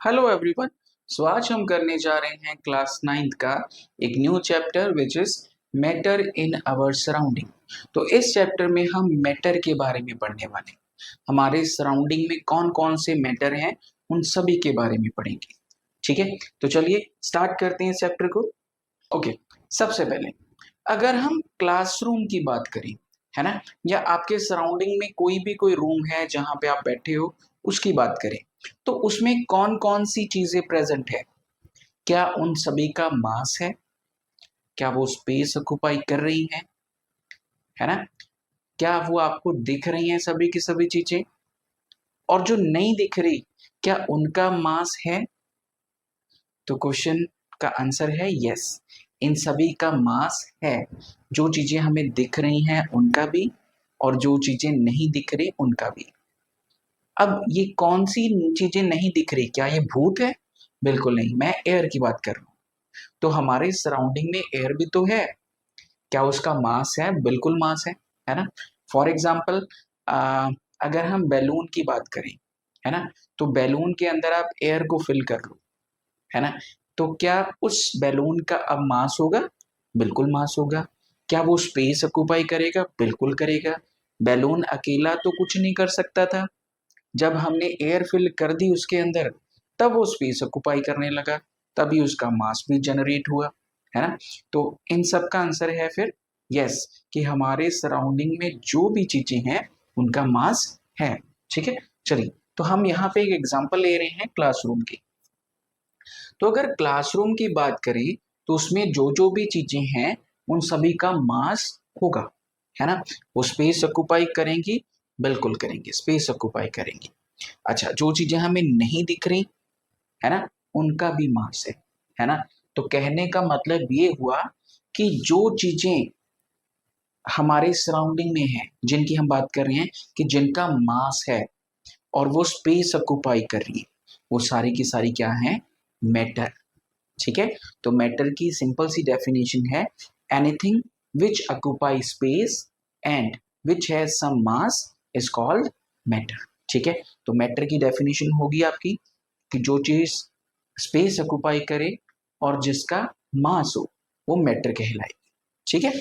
Hello everyone. सो आज हम करने जा रहे हैं क्लास 9th का एक new chapter which is matter in our surrounding. तो इस चैप्टर में हम मैटर के बारे में पढ़ने वाले हैं। हमारे सराउंडिंग में कौन कौन से मैटर हैं उन सभी के बारे में पढ़ेंगे। ठीक है, तो चलिए स्टार्ट करते हैं इस चैप्टर को। ओके, सबसे पहले अगर हम क्लासरूम की बात करें, है ना, या आपके सराउंडिंग में कोई रूम है जहां पे आप बैठे हो उसकी बात करें, तो उसमें कौन कौन सी चीजें प्रेजेंट है? क्या उन सभी का मास है? क्या वो स्पेस ऑक्युपाई कर रही हैं? है ना? क्या वो आपको दिख रही हैं सभी की सभी चीजें? और जो नहीं दिख रही, क्या उनका मास है? तो क्वेश्चन का आंसर है यस, इन सभी का मास है। जो चीजें हमें दिख रही हैं उनका भी, और जो चीजें नहीं दिख रही उनका भी। अब ये कौन सी चीजें नहीं दिख रही? क्या ये भूत है? बिल्कुल नहीं, मैं एयर की बात कर रहा हूँ। तो हमारे सराउंडिंग में एयर भी तो है। क्या उसका मास है? बिल्कुल मास है ना। फॉर एग्जाम्पल, अगर हम बैलून की बात करें, है ना, तो बैलून के अंदर आप एयर को फिल कर लो, है ना, तो क्या उस बैलून का अब मास होगा? बिल्कुल मास होगा। क्या वो स्पेस ऑक्युपाई करेगा? बिल्कुल करेगा। बैलून अकेला तो कुछ नहीं कर सकता था, जब हमने एयर फिल कर दी उसके अंदर तब वो स्पेस ऑक्युपाई करने लगा, तभी उसका मास भी जनरेट हुआ, है ना। तो इन सब का आंसर है फिर यस, कि हमारे सराउंडिंग में जो भी चीजें हैं उनका मास है। ठीक है, चलिए, तो हम यहाँ पे एक एग्जांपल ले रहे हैं क्लासरूम की। तो अगर क्लासरूम की बात करें तो उसमें जो जो भी चीजें हैं उन सभी का मास होगा, है ना। वो स्पेस ऑक्युपाई करेंगी, बिल्कुल करेंगे, स्पेस ऑक्युपाई करेंगी। अच्छा, जो चीजें हमें नहीं दिख रही, है ना, उनका भी मास है ना। तो कहने का मतलब ये हुआ कि जो चीजें हमारे सराउंडिंग में है, जिनकी हम बात कर रहे हैं कि जिनका मास है और वो स्पेस ऑक्युपाई कर रही है, वो सारी की सारी क्या है? मैटर। ठीक है, तो मैटर की सिंपल सी डेफिनेशन है anything which occupy space and which has some mass is called matter. ठीक है, तो मैटर की डेफिनेशन होगी आपकी कि जो चीज स्पेस ऑक्युपाई करे और जिसका मास हो वो मैटर कहलाएगी। ठीक है,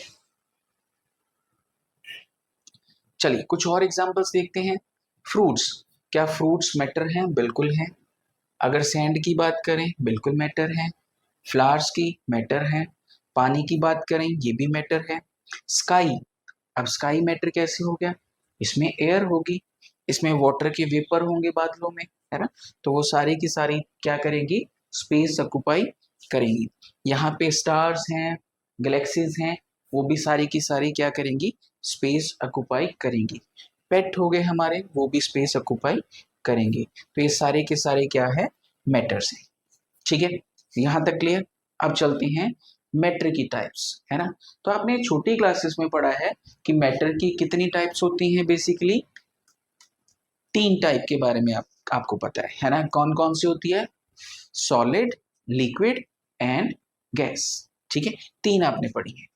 चलिए कुछ और एग्जांपल्स देखते हैं। फ्रूट्स, क्या फ्रूट्स मैटर हैं? बिल्कुल हैं। अगर सैंड की बात करें, बिल्कुल मैटर है। फ्लावर्स की मैटर है। पानी की बात करें, ये भी मैटर है। स्काई, अब स्काई मैटर कैसे हो गया? इसमें एयर होगी, इसमें वाटर के वेपर होंगे बादलों में, है ना, तो वो सारी की सारी क्या करेंगी? स्पेस ऑक्युपाई करेंगी। यहाँ पे स्टार्स हैं, गैलेक्सीज हैं, वो भी सारी की सारी क्या करेंगी? स्पेस ऑक्युपाई करेंगी। पेट हो गए हमारे, वो भी स्पेस ऑक्युपाई करेंगे। तो ये सारे के सारे क्या है? मैटर्स हैं। ठीक है, यहाँ तक क्लियर। अब चलते हैं मैटर की टाइप्स, है ना। तो आपने छोटी क्लासेस में पढ़ा है कि मैटर की कितनी टाइप्स होती हैं? बेसिकली 3 टाइप के बारे में आपको पता है ना। कौन कौन सी होती है? Solid, liquid and gas. ठीक है, 3 आपने पढ़ी है।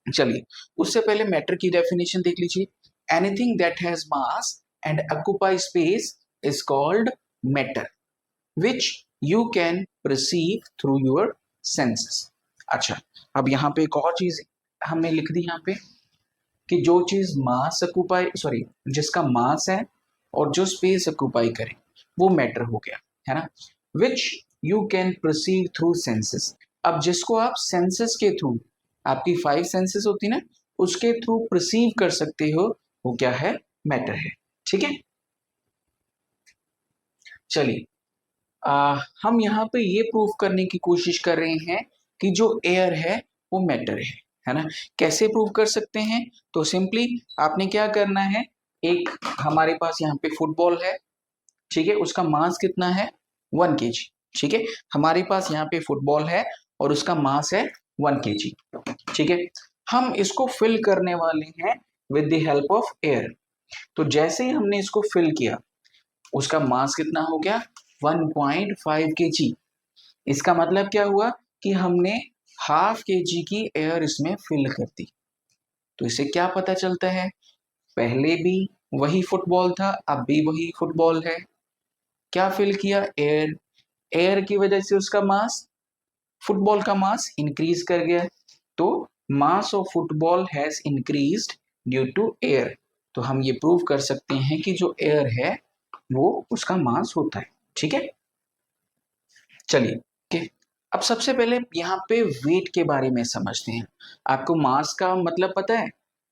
चलिए, उससे पहले मैटर की डेफिनेशन देख लीजिए। Anything that has mass and occupy space is called matter which you can perceive through your senses. अच्छा, अब यहाँ पे एक और चीज हमने लिख दी यहाँ पे कि जो चीज मास ऑक्युपाई, सॉरी, जिसका मास है और जो स्पेस ऑक्युपाई करे वो मैटर हो गया, है ना। Which you can perceive through senses, अब जिसको आप सेंसेस के थ्रू, आपकी 5 सेंसेस होती ना, उसके थ्रू परसीव कर सकते हो, वो क्या है? मैटर है। ठीक है, चलिए, हम यहाँ पे ये प्रूफ करने की कोशिश कर रहे हैं कि जो एयर है वो मैटर है ना। कैसे प्रूव कर सकते हैं? तो सिंपली आपने क्या करना है, एक हमारे पास यहाँ पे फुटबॉल है, ठीक है, उसका मास कितना है? 1 kg। ठीक है, हमारे पास यहाँ पे फुटबॉल है और उसका मास है 1 kg। ठीक है, हम इसको फिल करने वाले हैं with the help of air. तो जैसे ही हमने इसको फिल किया, उसका मास कितना हो गया? 1.5 kg। इसका मतलब क्या हुआ कि हमने ½ kg की एयर इसमें फिल कर दी। तो इसे क्या पता चलता है? पहले भी वही फुटबॉल था, अब भी वही फुटबॉल है। क्या फिल किया? एयर। एयर की वजह से उसका मास, फुटबॉल का मास इंक्रीज कर गया, तो mass of football has increased due to air. तो हम ये प्रूव कर सकते हैं कि जो एयर है वो उसका मास होता है। ठीक है, चलिए ओके। अब सबसे पहले यहाँ पे वेट के बारे में समझते हैं। आपको मास का मतलब पता है?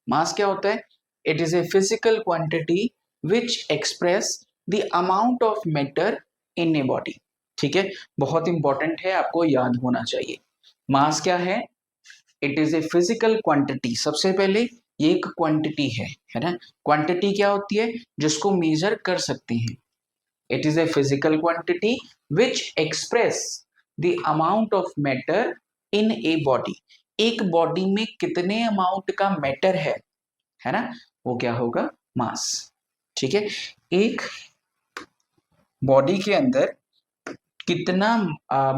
मास क्या होता है? It is a physical quantity which express the amount of matter in a body. ठीक है, बहुत इंपॉर्टेंट है, आपको याद होना चाहिए। मास क्या है? It is a physical quantity. सबसे पहले ये एक क्वांटिटी है ना? क्वांटिटी क्या होती है? जिसको मेजर कर सकते हैं। It is a physical quantity which express the amount of matter in a body. एक बॉडी में कितने अमाउंट का मैटर है ना, वो क्या होगा? मास। ठीक है, एक बॉडी के अंदर कितना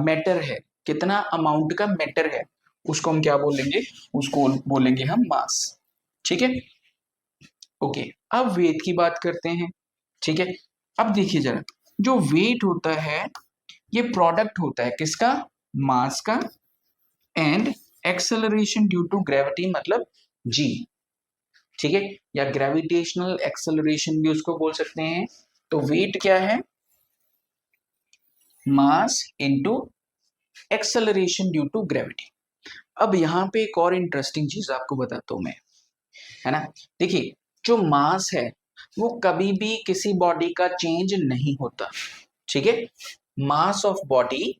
मैटर है, कितना अमाउंट का मैटर है, उसको हम क्या बोलेंगे? उसको बोलेंगे हम मास। ठीक है, ओके। अब वेट की बात करते हैं। ठीक है, अब देखिए जरा, जो वेट होता है ये प्रोडक्ट होता है किसका? मास का, and acceleration due to gravity, मतलब जी। ठीक है, या ग्रेविटेशनल एक्सेलरेशन भी उसको बोल सकते हैं। तो वेट क्या है? Mass into acceleration due to gravity. अब यहाँ पे एक और इंटरेस्टिंग चीज आपको बताता हूं मैं, है ना? देखिए, जो मास है वो कभी भी किसी बॉडी का चेंज नहीं होता। ठीक है, mass of body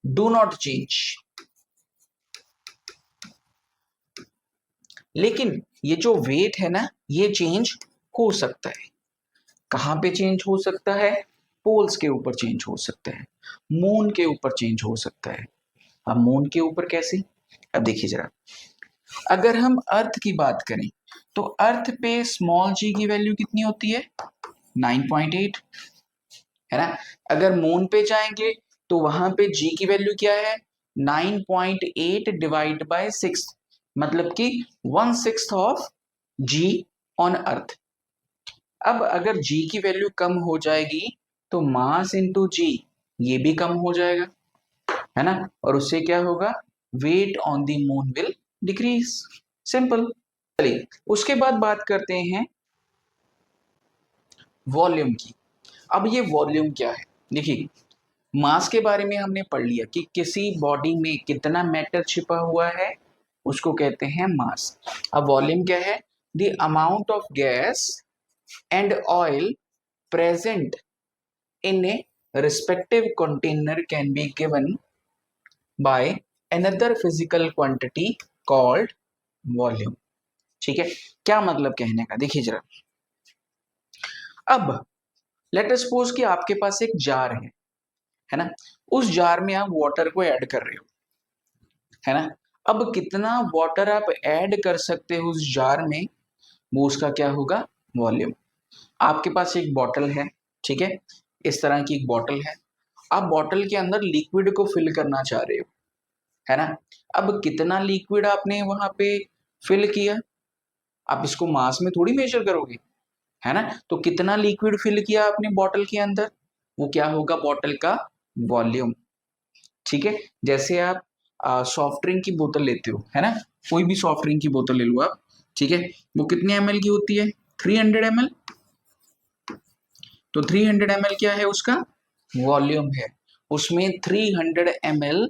do not change. लेकिन ये जो वेट है ना, ये चेंज हो सकता है। कहां पे चेंज हो सकता है? पोल्स के ऊपर चेंज हो सकता है, मून के ऊपर चेंज हो सकता है। अब मून के ऊपर कैसे? अब देखिए जरा, अगर हम अर्थ की बात करें तो अर्थ पे स्मॉल जी की वैल्यू कितनी होती है? 9.8, है ना? अगर मून पे जाएंगे तो वहां पे जी की वैल्यू क्या है? 9.8 डिवाइड बाय 6, मतलब कि 1/6 ऑफ जी ऑन अर्थ। अब अगर जी की वैल्यू कम हो जाएगी तो मास इनटू जी ये भी कम हो जाएगा, है ना? और उससे क्या होगा? Weight on the moon will decrease. Simple. चलिए, उसके बाद बात करते हैं वॉल्यूम की। अब ये वॉल्यूम क्या है? देखिए, मास के बारे में हमने पढ़ लिया कि किसी बॉडी में कितना मैटर छिपा हुआ है, उसको कहते हैं मास। अब वॉल्यूम क्या है? The amount of gas and oil present in a respective container can be given by another physical quantity called volume। ठीक है, क्या मतलब कहने का? देखिए जरा, अब लेट अस सपोज कि आपके पास एक जार है ना? उस जार में आप वाटर को ऐड कर रहे हो, है ना? अब कितना वाटर आप ऐड कर सकते हो उस जार में, वो उसका क्या होगा? वॉल्यूम। आपके पास एक बॉटल है, ठीक है, इस तरह की एक बॉटल है। आप बॉटल के अंदर लिक्विड को फिल करना चाह रहे हो, है ना? अब कितना लिक्विड आपने वहां पे फिल किया, आप इसको मास में थोड़ी मेजर करोगे, है ना? तो कितना लिक्विड फिल किया आपने बॉटल के अंदर, वो क्या होगा? बॉटल का वॉल्यूम। ठीक है, जैसे आप सॉफ्ट ड्रिंक की बोतल लेते हो, है ना? कोई भी सॉफ्ट ड्रिंक की बोतल ले लो आप, ठीक है, वो कितने ml की होती है? 300 ml। तो 300 ml क्या है? उसका वॉल्यूम है। उसमें 300 ml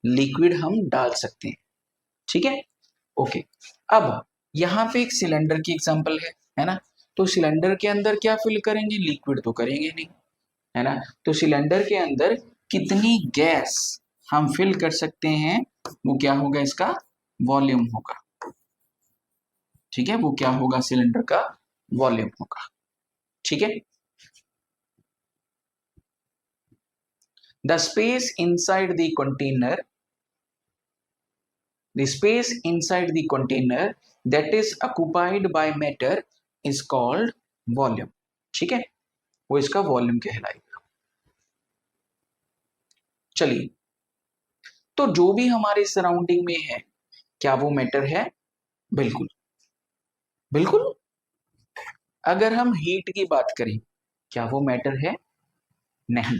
लिक्विड हम डाल सकते हैं। ठीक है, ओके। अब यहाँ पे एक सिलेंडर की एग्जांपल है ना? तो सिलेंडर के अंदर क्या फिल करेंगे? लिक्विड तो करेंगे नहीं, है ना? तो सिलेंडर के अंदर कितनी गैस हम फिल कर सकते हैं, वो क्या होगा? इसका वॉल्यूम होगा। ठीक है, वो क्या होगा? सिलेंडर का वॉल्यूम होगा। ठीक है, the space inside the container, the space inside the container that is occupied by matter is called volume। ठीक है, वो इसका वॉल्यूम कहलाएगा। चलिए, तो जो भी हमारे सराउंडिंग में है, क्या वो मैटर है? बिल्कुल, बिल्कुल। अगर हम हीट की बात करें, क्या वो मैटर है? नहीं।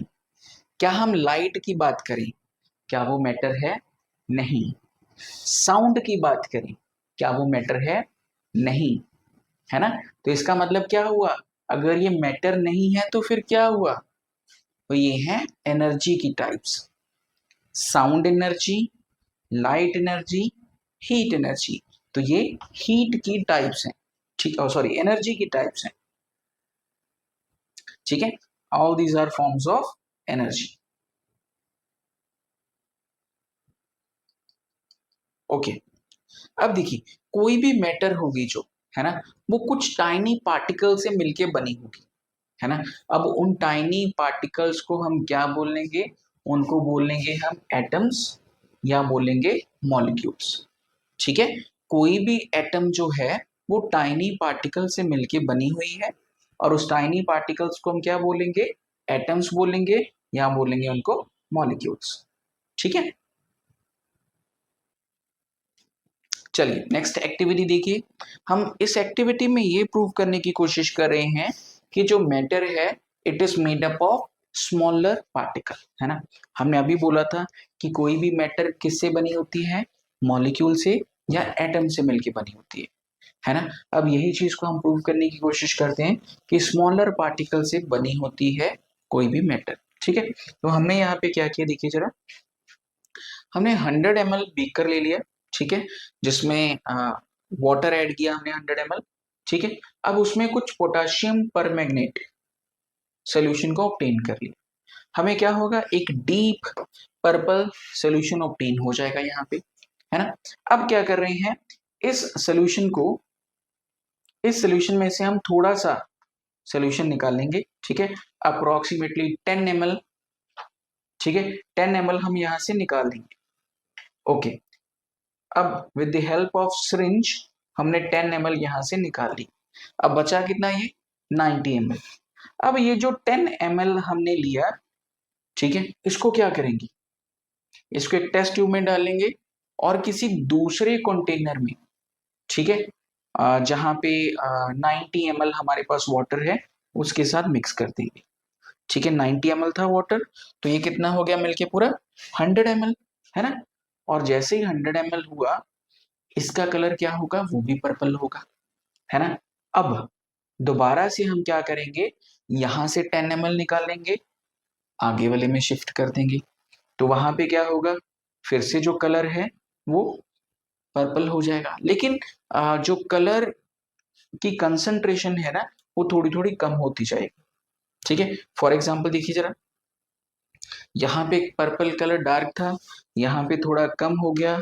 क्या हम लाइट की बात करें, क्या वो मैटर है? नहीं। साउंड की बात करें, क्या वो मैटर है? नहीं। है ना? तो इसका मतलब क्या हुआ? अगर ये मैटर नहीं है तो फिर क्या हुआ? तो ये है एनर्जी की types. Sound energy, light energy, heat energy. तो ये हीट की टाइप्स हैं, ठीक है, सॉरी एनर्जी की टाइप्स हैं। ठीक है, all these are forms of energy. Okay, अब देखिए, कोई भी मैटर होगी जो, है ना, वो कुछ टाइनी पार्टिकल से मिलके बनी होगी, है ना। अब उन टाइनी पार्टिकल्स को हम क्या बोलेंगे? उनको बोलेंगे हम एटम्स या बोलेंगे मॉलिक्यूल्स। ठीक है, कोई भी एटम जो है वो टाइनी पार्टिकल से मिलके बनी हुई है, और उस टाइनी पार्टिकल्स को हम क्या बोलेंगे? एटम्स बोलेंगे, या बोलेंगे उनको मॉलिक्यूल्स। ठीक है, चलिए नेक्स्ट एक्टिविटी देखिए। हम इस एक्टिविटी में ये प्रूव करने की कोशिश कर रहे हैं कि जो मैटर है it is made up of smaller particle, है ना। हमने अभी बोला था कि कोई भी मैटर किससे बनी होती है? मॉलिक्यूल से या एटम से मिलके बनी होती है ना। अब यही चीज को हम प्रूव करने की कोशिश करते हैं कि स्मॉलर पार्टिकल से बनी होती है कोई भी मैटर। ठीक है, तो हमने यहाँ पे क्या किया देखिए जरा। हमने 100 ml बीकर ले लिया, ठीक है, जिसमें वाटर ऐड किया हमने 100 ml। ठीक है, अब उसमें कुछ पोटाशियम परमैंगनेट सोल्यूशन को ऑब्टेन कर लिया। हमें क्या होगा? एक डीप पर्पल सोल्यूशन ऑब्टेन हो जाएगा यहाँ पे, है ना। अब क्या कर रहे हैं? इस सोल्यूशन को, इस सोल्यूशन में से हम थोड़ा सा सोल्यूशन निकाल लेंगे, ठीक है, अप्रोक्सीमेटली 10 ml। ठीक है, 10 ml हम यहाँ से निकाल देंगे। ओके, अब with the help of syringe हमने 10 ml यहाँ से निकाल ली। अब बचा कितना? ये 90 ml। अब ये जो 10 ml हमने लिया, ठीक है, इसको क्या करेंगे? इसको एक टेस्ट ट्यूब में डालेंगे और किसी दूसरे कंटेनर में, ठीक है, जहां पे 90 ml हमारे पास वाटर है उसके साथ मिक्स कर देंगे। ठीक है, 90 ml था वाटर, तो ये कितना हो गया मिलके? पूरा 100 ml, है ना। और जैसे ही 100 ml हुआ, इसका कलर क्या होगा? वो भी पर्पल होगा, है ना। अब दोबारा से हम क्या करेंगे? यहां से 10 ml निकाल लेंगे, आगे वाले में शिफ्ट कर देंगे, तो वहां पे क्या होगा? फिर से जो कलर है वो पर्पल हो जाएगा, लेकिन जो कलर की कंसंट्रेशन है ना, वो थोड़ी थोड़ी कम होती जाएगी। ठीक है, फॉर एग्जाम्पल देखिए जरा, यहाँ पे पर्पल कलर डार्क था, यहाँ पे थोड़ा कम हो गया,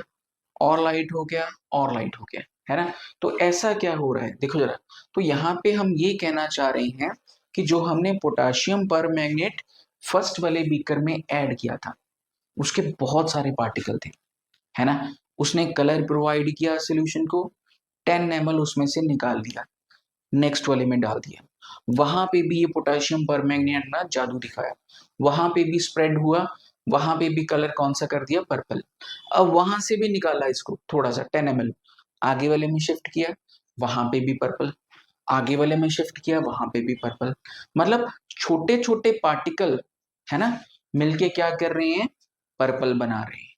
और लाइट हो गया, और लाइट हो गया, है ना। तो ऐसा क्या हो रहा है देखो जरा। तो यहाँ पे हम ये कहना चाह रहे हैं कि जो हमने पोटाशियम पर मैग्नेट फर्स्ट वाले बीकर में ऐड किया था, उसके बहुत सारे पार्टिकल थे, है ना। उसने कलर प्रोवाइड किया सोल्यूशन को, 10 ml उसमें से निकाल दिया, नेक्स्ट वाले में डाल दिया, वहां पे भी ये पोटाशियम परमैंगनेट ना जादू दिखाया, वहां पे भी स्प्रेड हुआ, वहां पे भी कलर कौन सा कर दिया? पर्पल। अब वहां से भी निकाला इसको थोड़ा सा 10 ml, आगे वाले में शिफ्ट किया, वहां पे भी पर्पल, आगे वाले में शिफ्ट किया, वहां पे भी पर्पल। मतलब छोटे छोटे पार्टिकल, है ना, मिलके क्या कर रहे हैं? पर्पल बना रहे हैं।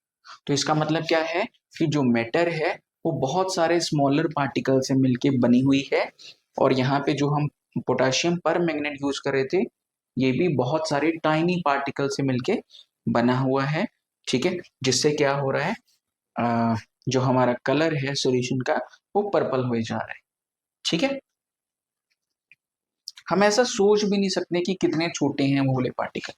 तो इसका मतलब क्या है कि जो मैटर है वो बहुत सारे स्मॉलर पार्टिकल से मिलके बनी हुई है, और यहाँ पे जो हम पोटाशियम पर मैग्नेट यूज कर रहे थे, ये भी बहुत सारे टाइनी पार्टिकल से मिलके बना हुआ है। ठीक है, जिससे क्या हो रहा है? जो हमारा कलर है सॉल्यूशन का, वो पर्पल हो जा रहा है। ठीक है, हम ऐसा सोच भी नहीं सकते कि कितने छोटे हैं वो वाले पार्टिकल।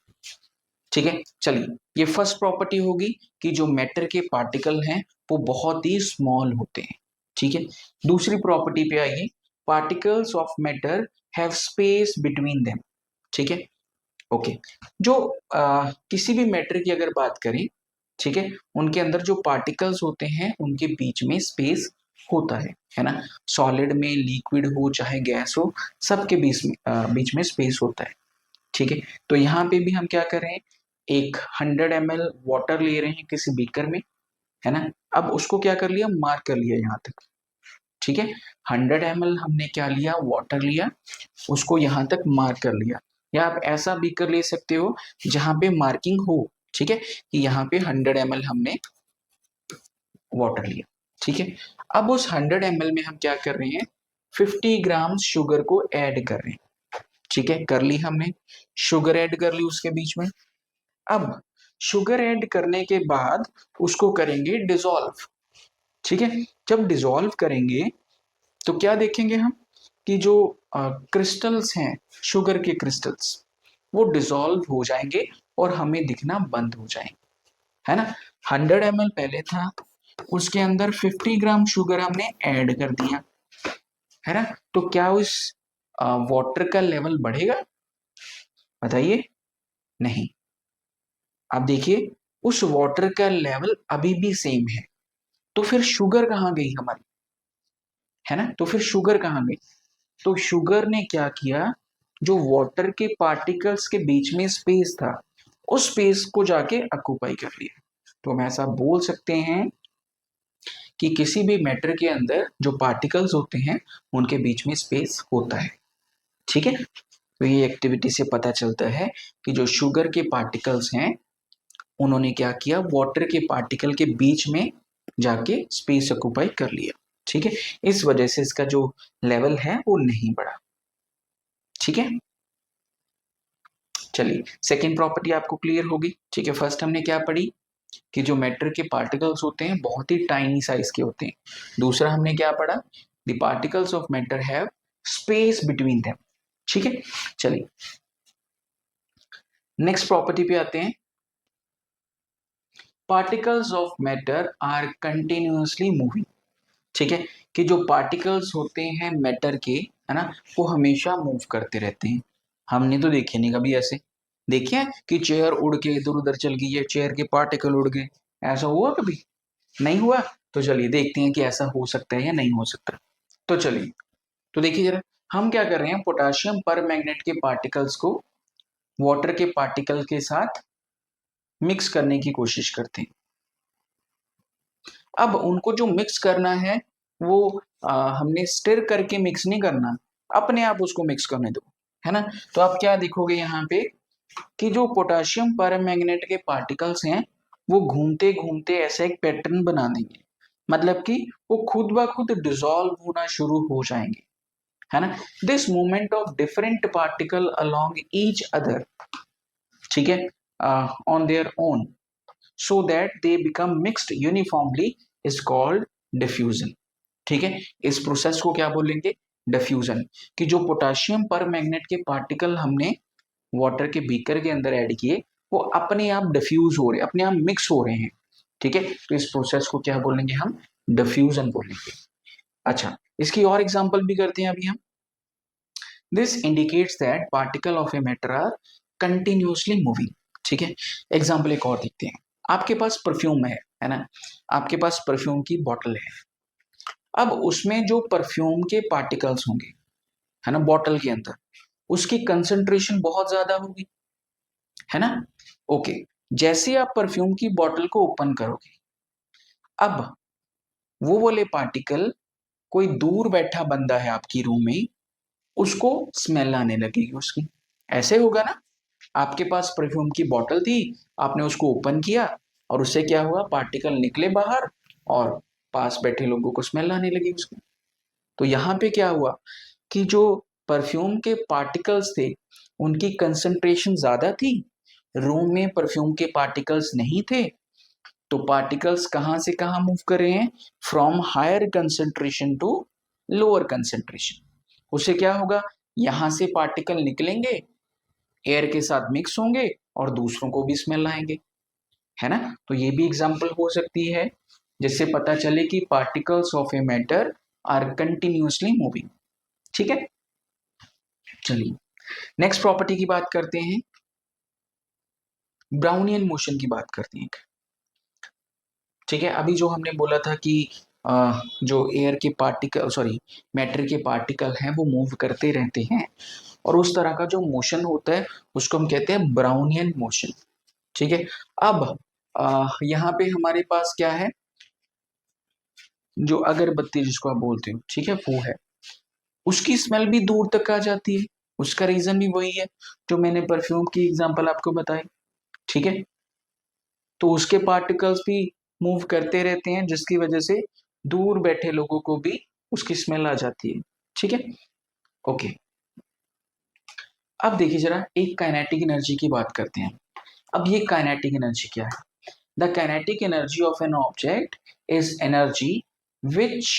ठीक है, चलिए, ये फर्स्ट प्रॉपर्टी होगी कि जो मैटर के पार्टिकल हैं वो बहुत ही स्मॉल होते हैं। ठीक है, दूसरी प्रॉपर्टी पे आइए। Particles of matter have space between them. ठीक है, ओके, जो किसी भी मैटर की अगर बात करें, ठीक है, उनके अंदर जो पार्टिकल्स होते हैं उनके बीच में स्पेस होता है ना। सॉलिड में, लिक्विड हो चाहे गैस हो, सबके बीच में स्पेस होता है। ठीक है, तो यहाँ पे भी हम क्या कर रहे हैं? एक 100 ml वाटर ले रहे हैं किसी बीकर में, है ना। अब उसको क्या कर लिया? मार्क कर लिया यहाँ तक। ठीक है। 100 ml हमने क्या लिया, वाटर लिया, उसको यहाँ तक मार्क कर लिया, या आप ऐसा भी कर ले सकते हो जहां पे मार्किंग हो, ठीक है, कि यहाँ पे 100 ml हमने वाटर लिया, ठीक है। अब उस 100 ml में हम क्या कर रहे हैं, 50 ग्राम शुगर को ऐड कर रहे हैं, ठीक है, कर ली हमने, शुगर ऐड कर ली उसके बीच में। अब शुगर ऐड करने के बाद उसको करेंगे डिसॉल्व, ठीक है। जब डिसॉल्व करेंगे तो क्या देखेंगे हम कि जो क्रिस्टल्स हैं, शुगर के क्रिस्टल्स, वो डिसॉल्व हो जाएंगे और हमें दिखना बंद हो जाएंगे, है ना। 100 ml पहले था, उसके अंदर 50 ग्राम शुगर हमने ऐड कर दिया, है ना। तो क्या उस वाटर का लेवल बढ़ेगा, बताइए, नहीं। अब देखिए उस वाटर का लेवल अभी भी सेम है, तो फिर शुगर कहाँ गई हमारी, है ना। तो फिर शुगर कहाँ गई, तो शुगर ने क्या किया, जो वाटर के पार्टिकल्स के बीच में स्पेस था, उस स्पेस को जाके ऑक्यूपाई कर लिया। तो हम ऐसा बोल सकते हैं कि किसी भी मैटर के अंदर जो पार्टिकल्स होते हैं उनके बीच में स्पेस होता है, ठीक है। तो ये एक्टिविटी से पता चलता है कि जो शुगर के पार्टिकल्स हैं उन्होंने क्या किया, वाटर के पार्टिकल के बीच में जाके स्पेस ऑक्यूपाई कर लिया, ठीक है। इस वजह से इसका जो लेवल है वो नहीं बढ़ा, ठीक है। चलिए सेकेंड प्रॉपर्टी आपको क्लियर होगी, ठीक है। फर्स्ट हमने क्या पढ़ी कि जो मैटर के पार्टिकल्स होते हैं बहुत ही टाइनी साइज के होते हैं। दूसरा हमने क्या पढ़ा, the particles of matter have space between them, ठीक है। चलिए नेक्स्ट प्रॉपर्टी पे आते हैं। Particles of matter are continuously moving, ठीक है, कि जो पार्टिकल्स होते हैं मैटर के, है ना, वो हमेशा मूव करते रहते हैं। हमने तो देखे नहीं कभी ऐसे, देखिए कि चेयर उड़ के इधर उधर चल गई है, चेयर के पार्टिकल उड़ गए, ऐसा हुआ कभी, नहीं हुआ। तो चलिए देखते हैं कि ऐसा हो सकता है या नहीं हो सकता। तो चलिए, तो देखिए जरा, हम क्या कर रहे हैं, पोटाशियम पर मैग्नेट के पार्टिकल्स को वाटर के पार्टिकल के साथ मिक्स करने की कोशिश करते हैं। अब उनको जो मिक्स करना है वो हमने स्टिर करके मिक्स नहीं करना, अपने आप उसको मिक्स करने दो, है ना। तो आप क्या देखोगे यहाँ पे कि जो पोटाशियम परमैंगनेट के पार्टिकल्स हैं वो घूमते घूमते ऐसा एक पैटर्न बना देंगे, मतलब कि वो खुद ब खुद डिसॉल्व होना शुरू हो जाएंगे, है ना। This movement of different particle along each other, ठीक है, on their own so that they become mixed uniformly is called diffusion, ठीक है। इस प्रोसेस को क्या बोलेंगे, डिफ्यूजन। कि जो पोटाशियम पर मैग्नेट के पार्टिकल हमने वाटर के बीकर के अंदर ऐड किए वो अपने आप डिफ्यूज हो रहे, अपने आप मिक्स हो रहे हैं, ठीक है। तो इस प्रोसेस को क्या बोलेंगे हम, डिफ्यूजन बोलेंगे। अच्छा, इसकी और एग्जांपल भी करते हैं अभी हम। This indicates that particle of a matter are continuously moving, ठीक है। एग्जांपल एक और देखते हैं। आपके पास परफ्यूम है ना, आपके पास परफ्यूम की बॉटल है। अब उसमें जो परफ्यूम के पार्टिकल्स होंगे, है ना, बॉटल के अंदर, उसकी कंसंट्रेशन बहुत ज्यादा होगी, है ना। ओके, जैसे आप परफ्यूम की बॉटल को ओपन करोगे, अब वो वाले पार्टिकल, कोई दूर बैठा बंदा है आपकी रूम में, उसको स्मेल आने लगेगी उसकी, ऐसे होगा ना। आपके पास परफ्यूम की बॉटल थी, आपने उसको ओपन किया और उससे क्या हुआ, पार्टिकल निकले बाहर और पास बैठे लोगों को स्मेल आने लगी उसकी। तो यहाँ पे क्या हुआ कि जो परफ्यूम के पार्टिकल्स थे उनकी कंसंट्रेशन ज्यादा थी, रूम में परफ्यूम के पार्टिकल्स नहीं थे, तो पार्टिकल्स कहां से कहां मूव कर रहे हैं, from higher concentration to lower concentration. उससे क्या होगा, यहां से पार्टिकल निकलेंगे, एयर के साथ मिक्स होंगे और दूसरों को भी स्मेल आएंगे, है ना। तो ये भी एग्जांपल हो सकती है जिससे पता चले कि particles of a matter are continuously moving, ठीक है। चलिए नेक्स्ट प्रॉपर्टी की बात करते हैं, ब्राउनियन मोशन की बात करते हैं, ठीक है। अभी जो हमने बोला था कि जो एयर के पार्टिकल, सॉरी, मैटर के पार्टिकल हैं वो मूव करते रहते हैं, और उस तरह का जो मोशन होता है उसको हम कहते हैं ब्राउनियन मोशन, ठीक है। अब यहाँ पे हमारे पास क्या है, जो अगरबत्ती जिसको आप बोलते हो, ठीक है, वो है, उसकी स्मेल भी दूर तक आ जाती है। उसका रीजन भी वही है जो मैंने परफ्यूम की एग्जांपल आपको बताई, ठीक है। तो उसके पार्टिकल्स भी मूव करते रहते हैं, जिसकी वजह से दूर बैठे लोगों को भी उसकी स्मेल आ जाती है, ठीक है। ओके, अब देखिए जरा एक काइनेटिक एनर्जी की बात करते हैं। अब ये काइनेटिक एनर्जी क्या है? The kinetic energy of an object is energy which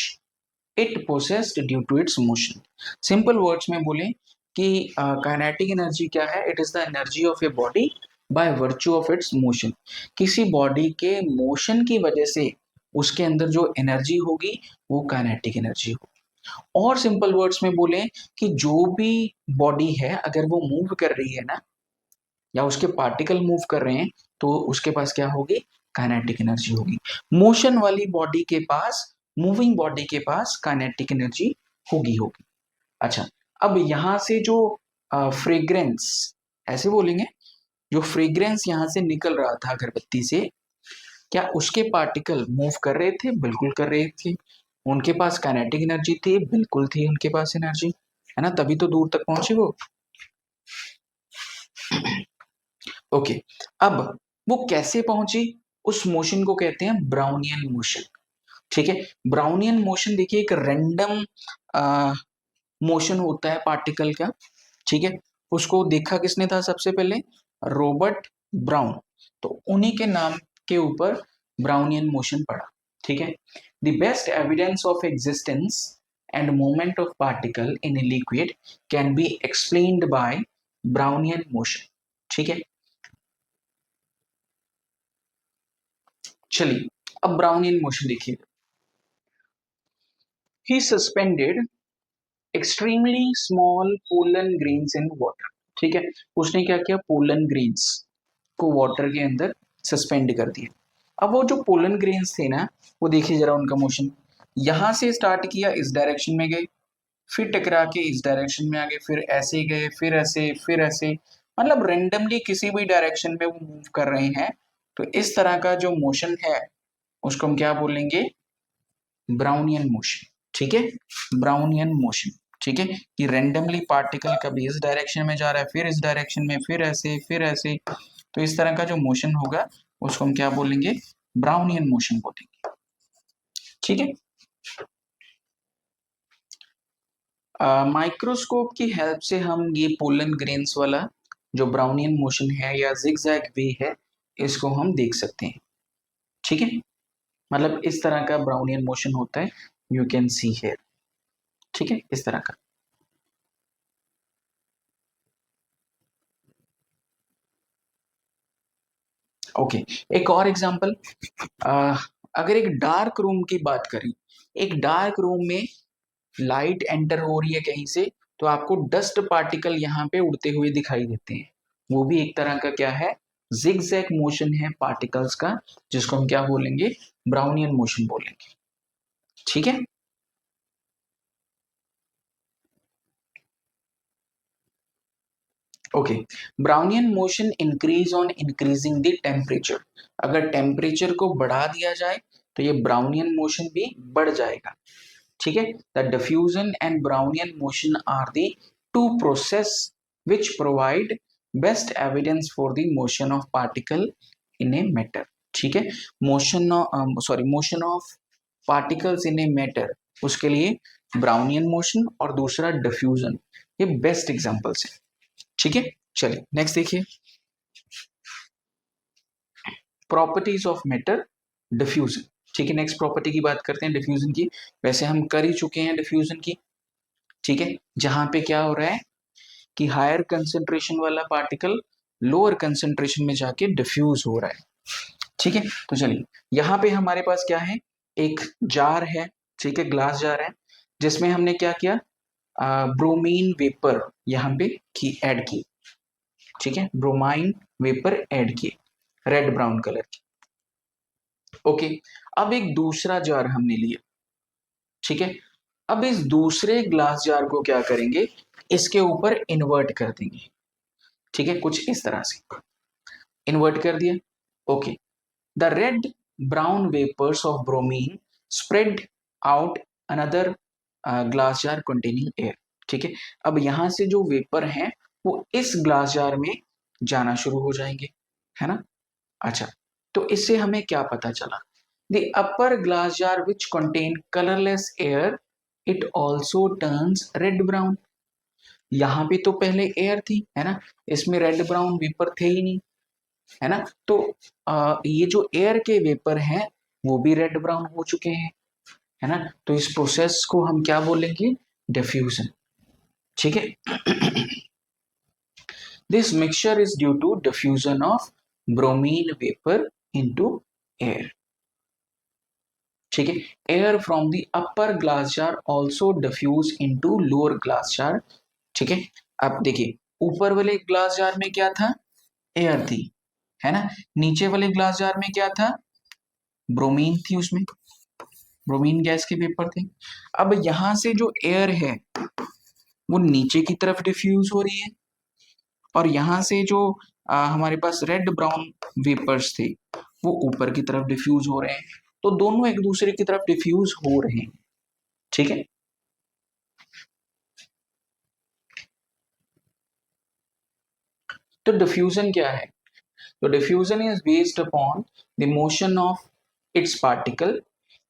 it possessed due to its motion. Simple words में बोले कि काइनेटिक एनर्जी क्या है? It is the energy of a body by virtue of its motion. किसी body के motion की वजह से उसके अंदर जो एनर्जी होगी वो काइनेटिक एनर्जी होगी। और सिंपल वर्ड्स में बोले कि जो भी बॉडी है अगर वो मूव कर रही है ना, या उसके पार्टिकल मूव कर रहे हैं, तो उसके पास क्या होगी? काइनेटिक एनर्जी होगी। मोशन वाली बॉडी के पास, मूविंग बॉडी के पास काइनेटिक एनर्जी होगी। अच्छा, अब यहां से जो फ्रेग्रेंस, ऐसे बोलेंगे, जो फ्रेग्रेंस यहां से निकल रहा था अगरबत्ती से, क्या उसके पार्टिकल मूव कर रहे थे? बिल्कुल कर रहे थे। उनके पास काइनेटिक एनर्जी थी? बिल्कुल थी उनके पास एनर्जी, है ना, तभी तो दूर तक पहुंचे वो। ओके, अब वो कैसे पहुंची? उस मोशन को कहते हैं ब्राउनियन मोशन, ठीक है। ब्राउनियन मोशन देखिए एक रैंडम मोशन होता है पार्टिकल का, ठीक है। उसको देखा किसने था सबसे पहले? Robert brown. तो उन्हीं के नाम के ऊपर ब्राउनियन मोशन पड़ा, ठीक है। The best evidence of existence and movement of particle in a liquid can be explained by Brownian motion, ठीक है। चलिए, अब ब्राउनियन मोशन देखिए। He suspended extremely small pollen grains in water, ठीक है। उसने क्या किया? पोलन ग्रेन्स को वाटर के अंदर सस्पेंड कर दिया। अब वो जो पोलन ग्रेन्स थे ना, वो देखिए जरा उनका मोशन, यहां से स्टार्ट किया, इस डायरेक्शन में गए, फिर टकरा के इस डायरेक्शन में आ गए, फिर ऐसे गए, फिर ऐसे, फिर ऐसे, मतलब रेंडमली किसी भी डायरेक्शन में वो मूव कर रहे हैं। तो इस तरह का जो मोशन है उसको हम क्या बोलेंगे? ब्राउनियन मोशन, ठीक है। ब्राउनियन मोशन, ठीक है, कि रेंडमली पार्टिकल कभी इस डायरेक्शन में जा रहा है, फिर इस डायरेक्शन में, फिर ऐसे, फिर ऐसे। तो इस तरह का जो मोशन होगा उसको हम क्या बोलेंगे? ब्राउनियन मोशन बोलेंगे, ठीक है। माइक्रोस्कोप की हेल्प से हम ये पोलन ग्रेन्स वाला जो ब्राउनियन मोशन है या जिगजैग वे है, इसको हम देख सकते हैं, ठीक है। मतलब इस तरह का ब्राउनियन मोशन होता है, यू कैन सी हियर, ठीक है, इस तरह का। ओके, एक और एग्जांपल, अगर एक डार्क रूम की बात करें, एक डार्क रूम में लाइट एंटर हो रही है कहीं से, तो आपको डस्ट पार्टिकल यहाँ पे उड़ते हुए दिखाई देते हैं। वो भी एक तरह का क्या है? जिगजैग मोशन है पार्टिकल्स का, जिसको हम क्या बोलेंगे? ब्राउनियन मोशन बोलेंगे, ठीक है। Okay, Brownian motion increase on increasing the temperature. अगर टेम्परेचर को बढ़ा दिया जाए तो ये ब्राउनियन मोशन भी बढ़ जाएगा, ठीक है। The diffusion and Brownian motion are the two process which provide best evidence for the motion of particle in a matter, ठीक है। Motion of particles in a matter, उसके लिए ब्राउनियन मोशन और दूसरा डिफ्यूजन, ये बेस्ट एग्जांपल्स हैं, ठीक है। चलिए नेक्स्ट देखिए, प्रॉपर्टीज ऑफ मैटर, डिफ्यूजन, ठीक है। नेक्स्ट प्रॉपर्टी की बात करते हैं डिफ्यूजन की। वैसे हम कर ही चुके हैं डिफ्यूजन की, ठीक है, जहां पे क्या हो रहा है कि हायर कंसेंट्रेशन वाला पार्टिकल लोअर कंसेंट्रेशन में जाके डिफ्यूज हो रहा है, ठीक है। तो चलिए, यहाँ पे हमारे पास क्या है? एक जार है, ठीक है, ग्लास जार है, जिसमें हमने क्या किया? ब्रोमीन वेपर यहाँ पे की ऐड की, ठीक है, ब्रोमाइन वेपर ऐड किए, रेड ब्राउन कलर की। ओके, अब एक दूसरा जार हमने लिया, ठीक है। अब इस दूसरे ग्लास जार को क्या करेंगे? इसके ऊपर इन्वर्ट कर देंगे, ठीक है, कुछ इस तरह से इन्वर्ट कर दिया। Okay, the red brown vapours of bromine spread out another glass jar containing air. ठीक है, अब यहां से जो वेपर हैं वो इस ग्लास जार में जाना शुरू हो जाएंगे, है ना। अच्छा, तो इससे हमें क्या पता चला? The upper glass jar which contain colourless air it also turns red brown. यहाँ पे तो पहले एयर थी, है ना, इसमें रेड ब्राउन वेपर थे ही नहीं, है ना। तो ये जो एयर के वेपर हैं वो भी रेड ब्राउन हो चुके हैं, है ना। तो इस प्रोसेस को हम क्या बोलेंगे? डिफ्यूजन। ठीक है। This mixture is due to diffusion of bromine vapour into air. ठीक है, air from the upper glass jar also diffuse into lower glass jar. ठीक है, अब देखिए, ऊपर वाले ग्लास जार में क्या था? एयर थी, है ना। नीचे वाले ग्लास जार में क्या था? ब्रोमीन थी, उसमें ब्रोमीन गैस के वेपर थे। अब यहां से जो एयर है वो नीचे की तरफ डिफ्यूज हो रही है, और यहां से जो हमारे पास रेड ब्राउन वेपर्स थे वो ऊपर की तरफ डिफ्यूज हो रहे हैं। तो दोनों एक दूसरे की तरफ डिफ्यूज हो रहे हैं। ठीक है, तो डिफ्यूजन क्या है? तो diffusion is based upon the motion of its particle.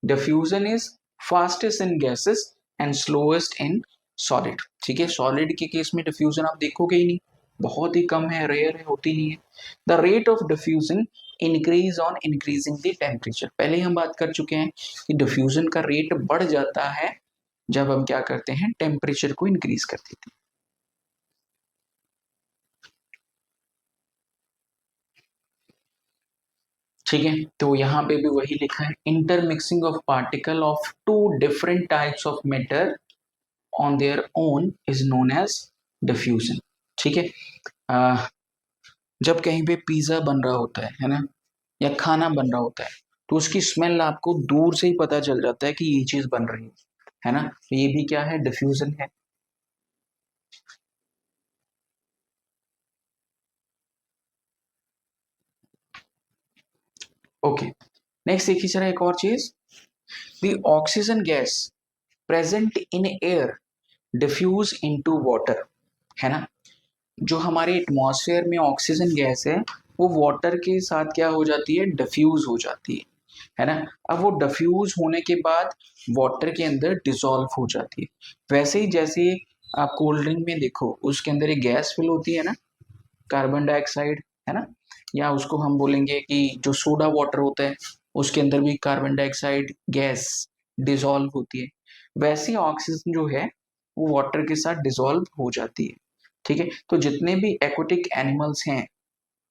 Diffusion is fastest in gases and slowest in solid. ठीक है, सॉलिड के केस में डिफ्यूजन आप देखोगे ही नहीं, बहुत ही कम है, रेयर है, होती नहीं है। The rate of diffusion increase on increasing the temperature. पहले हम बात कर चुके हैं कि डिफ्यूजन का रेट बढ़ जाता है जब हम क्या करते हैं? टेम्परेचर को इंक्रीज कर देते हैं। ठीक है, तो यहाँ पे भी वही लिखा है, intermixing of particle of two different types of matter on their own is known as diffusion. ठीक है, जब कहीं पे पिज्जा बन रहा होता है ना, या खाना बन रहा होता है, तो उसकी स्मेल आपको दूर से ही पता चल जाता है कि ये चीज बन रही है ना। तो ये भी क्या है? डिफ्यूजन है। ओके, नेक्स्ट देखिए जरा एक और चीज, the oxygen gas present in air diffuse into water, है ना। जो हमारे एटमॉस्फेयर में ऑक्सीजन गैस है वो वाटर के साथ क्या हो जाती है? डिफ्यूज हो जाती है ना। अब वो डिफ्यूज होने के बाद वाटर के अंदर डिसॉल्व हो जाती है। वैसे ही जैसे आप कोल्ड ड्रिंक में देखो, उसके अंदर एक गैस फिल होती है ना, कार्बन डाइऑक्साइड, है ना। या उसको हम बोलेंगे कि जो सोडा वाटर होता है उसके अंदर भी कार्बन डाइऑक्साइड गैस डिसॉल्व होती है। वैसे ऑक्सीजन जो है वो वाटर के साथ डिसॉल्व हो जाती है। ठीक है, तो जितने भी एक्वेटिक एनिमल्स हैं,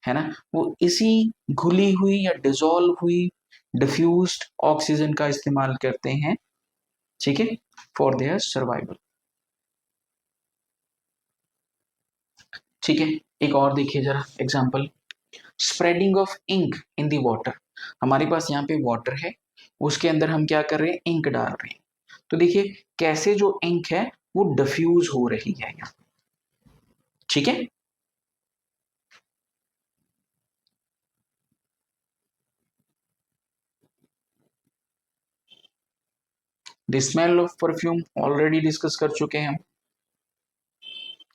है ना, वो इसी घुली हुई या डिसॉल्व हुई डिफ्यूज्ड ऑक्सीजन का इस्तेमाल करते हैं। ठीक है, फॉर देयर सर्वाइवल। ठीक है, एक और देखिए जरा example, spreading of ink in the water. हमारे पास यहाँ पे वाटर है, उसके अंदर हम क्या कर रहे हैं? इंक डाल रहे हैं। तो देखिए कैसे जो इंक है वो डिफ्यूज हो रही है यहाँ। ठीक है, the smell of perfume already discuss कर चुके हैं हम।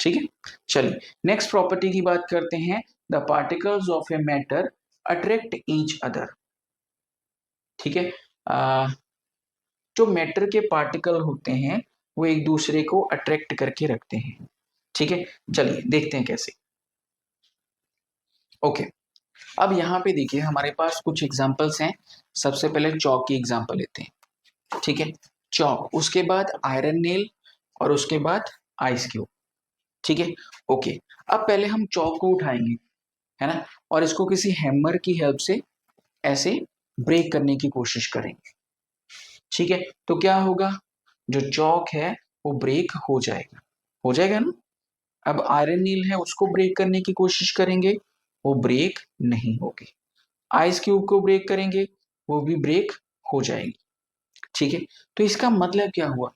ठीक है, चलिए नेक्स्ट प्रॉपर्टी की बात करते हैं, the particles of a matter attract each other. ठीक है, जो मैटर के पार्टिकल होते हैं वो एक दूसरे को अट्रैक्ट करके रखते हैं। ठीक है, चलिए देखते हैं कैसे। ओके, अब यहाँ पे देखिए हमारे पास कुछ एग्जांपल्स हैं। सबसे पहले चौक की एग्जांपल लेते हैं। ठीक है, चौक, उसके बाद आयरन नेल, और उसके बाद आइस क्यूब। ठीक है, ओके, अब पहले हम चौक को उठाएंगे, है ना, और इसको किसी हैमर की हेल्प से ऐसे ब्रेक करने की कोशिश करेंगे। ठीक है, तो क्या होगा? जो चौक है वो ब्रेक हो जाएगा ना। अब आयरन नील है, उसको ब्रेक करने की कोशिश करेंगे, वो ब्रेक नहीं होगी। आइस क्यूब को ब्रेक करेंगे, वो भी ब्रेक हो जाएगी। ठीक है, तो इसका मतलब क्या हुआ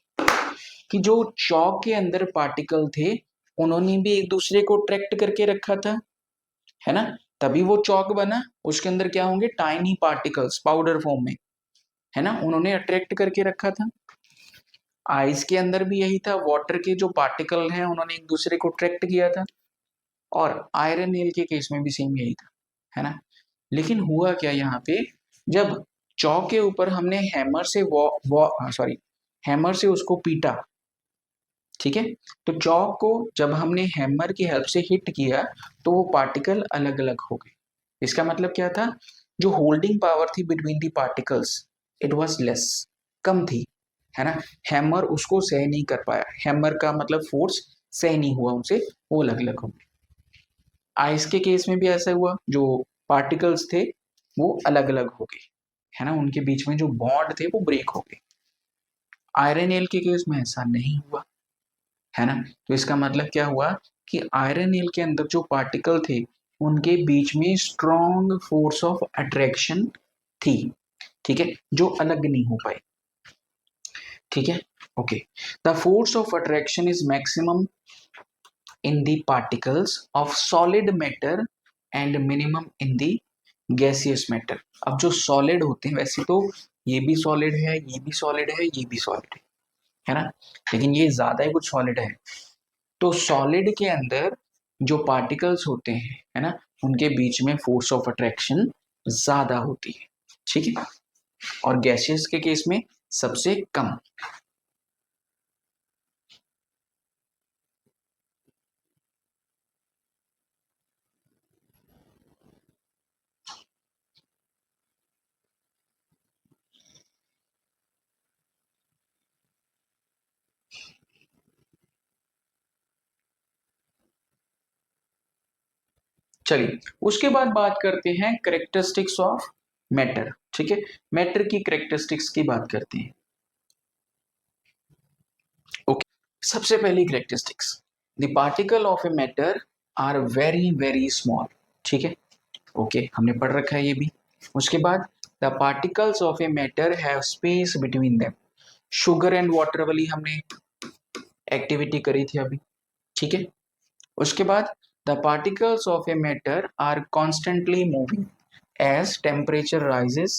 कि जो चौक के अंदर पार्टिकल थे उन्होंने भी एक दूसरे को ट्रैक्ट करके रखा था, है ना, तभी वो चौक बना। उसके अंदर क्या होंगे? टाइनी पार्टिकल्स पाउडर फॉर्म में, है ना, उन्होंने अट्रैक्ट करके रखा था। आइस के अंदर भी यही था, वाटर के जो पार्टिकल हैं उन्होंने एक दूसरे को अट्रैक्ट किया था, और आयरन नेल के केस में भी सेम यही था, है ना। लेकिन हुआ क्या यहाँ पे, जब चौक के ऊपर हमने हैमर से सॉरी हैमर से उसको पीटा, ठीक है, तो चौक को जब हमने हैमर की हेल्प से हिट किया तो वो पार्टिकल अलग अलग हो गए। इसका मतलब क्या था, जो होल्डिंग पावर थी between the particles it was less, कम थी, है ना। हैमर उसको सह नहीं कर पाया, हैमर का मतलब फोर्स सह नहीं हुआ उनसे, वो अलग अलग हो गए। आइस के केस में भी ऐसा हुआ, जो पार्टिकल्स थे वो अलग अलग हो गए, है ना, उनके बीच में जो बॉन्ड थे वो ब्रेक हो गए। आयरन एल के केस में ऐसा नहीं हुआ, है ना। तो इसका मतलब क्या हुआ कि आयरन नेल के अंदर जो पार्टिकल थे उनके बीच में स्ट्रॉन्ग फोर्स ऑफ अट्रैक्शन थी, ठीक है, जो अलग नहीं हो पाए, ठीक है। Okay, the force of attraction is maximum in the particles of solid matter and minimum in the gaseous matter. अब जो सॉलिड होते हैं, वैसे तो ये भी सॉलिड है, ये भी सॉलिड है, ये भी सॉलिड है ना, लेकिन ये ज्यादा ही कुछ सॉलिड है। तो सॉलिड के अंदर जो पार्टिकल्स होते हैं, है ना, उनके बीच में फोर्स ऑफ अट्रैक्शन ज्यादा होती है, ठीक है, और गैसियस के केस में सबसे कम। चलिए उसके बाद बात करते हैं करेक्टरिस्टिक्स ऑफ मैटर, ठीक है, मैटर की करेक्टरिस्टिक्स की बात करते हैं। ओके, सबसे पहली characteristics, the particle of a matter are very very small, ठीक है, ओके, हमने पढ़ रखा है ये भी। उसके बाद the particles of a matter have space between them, sugar and water वाली हमने एक्टिविटी करी थी अभी, ठीक है। उसके बाद the particles of a matter are constantly moving as temperature rises,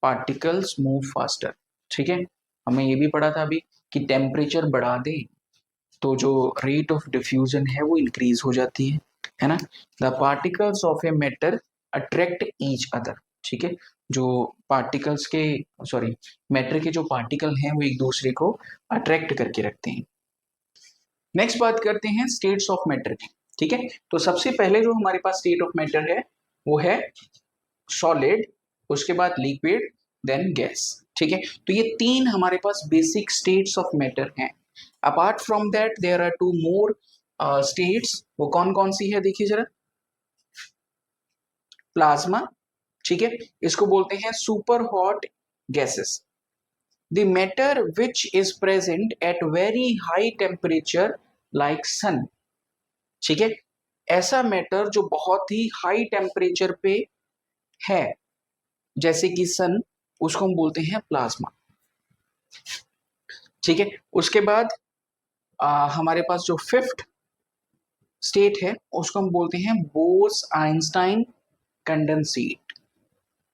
particles move faster, ठीक है। हमें ये भी पढ़ा था अभी कि टेम्परेचर बढ़ा दे तो जो रेट ऑफ डिफ्यूजन है वो इंक्रीज हो जाती है ना। The particles of a matter attract each other, ठीक है, जो पार्टिकल्स के सॉरी मैटर के जो पार्टिकल हैं वो एक दूसरे को अट्रैक्ट करके रखते हैं। नेक्स्ट बात करते हैं स्टेट्स ऑफ मैटर की, ठीक है। तो सबसे पहले जो हमारे पास स्टेट ऑफ मैटर है वो है सॉलिड, उसके बाद लिक्विड, देन गैस, ठीक है। तो ये तीन हमारे पास बेसिक स्टेट्स ऑफ मैटर हैं। Apart from that there are two more states, वो कौन कौन सी है देखिए जरा। प्लाज्मा, ठीक है, इसको बोलते हैं super hot gases. The matter which is present at very high temperature like sun, ठीक है, ऐसा मैटर जो बहुत ही हाई टेम्परेचर पे है जैसे कि सन, उसको हम बोलते हैं प्लाज्मा, ठीक है। उसके बाद हमारे पास जो फिफ्थ स्टेट है उसको हम बोलते हैं बोस आइंस्टाइन कंडेंसेट,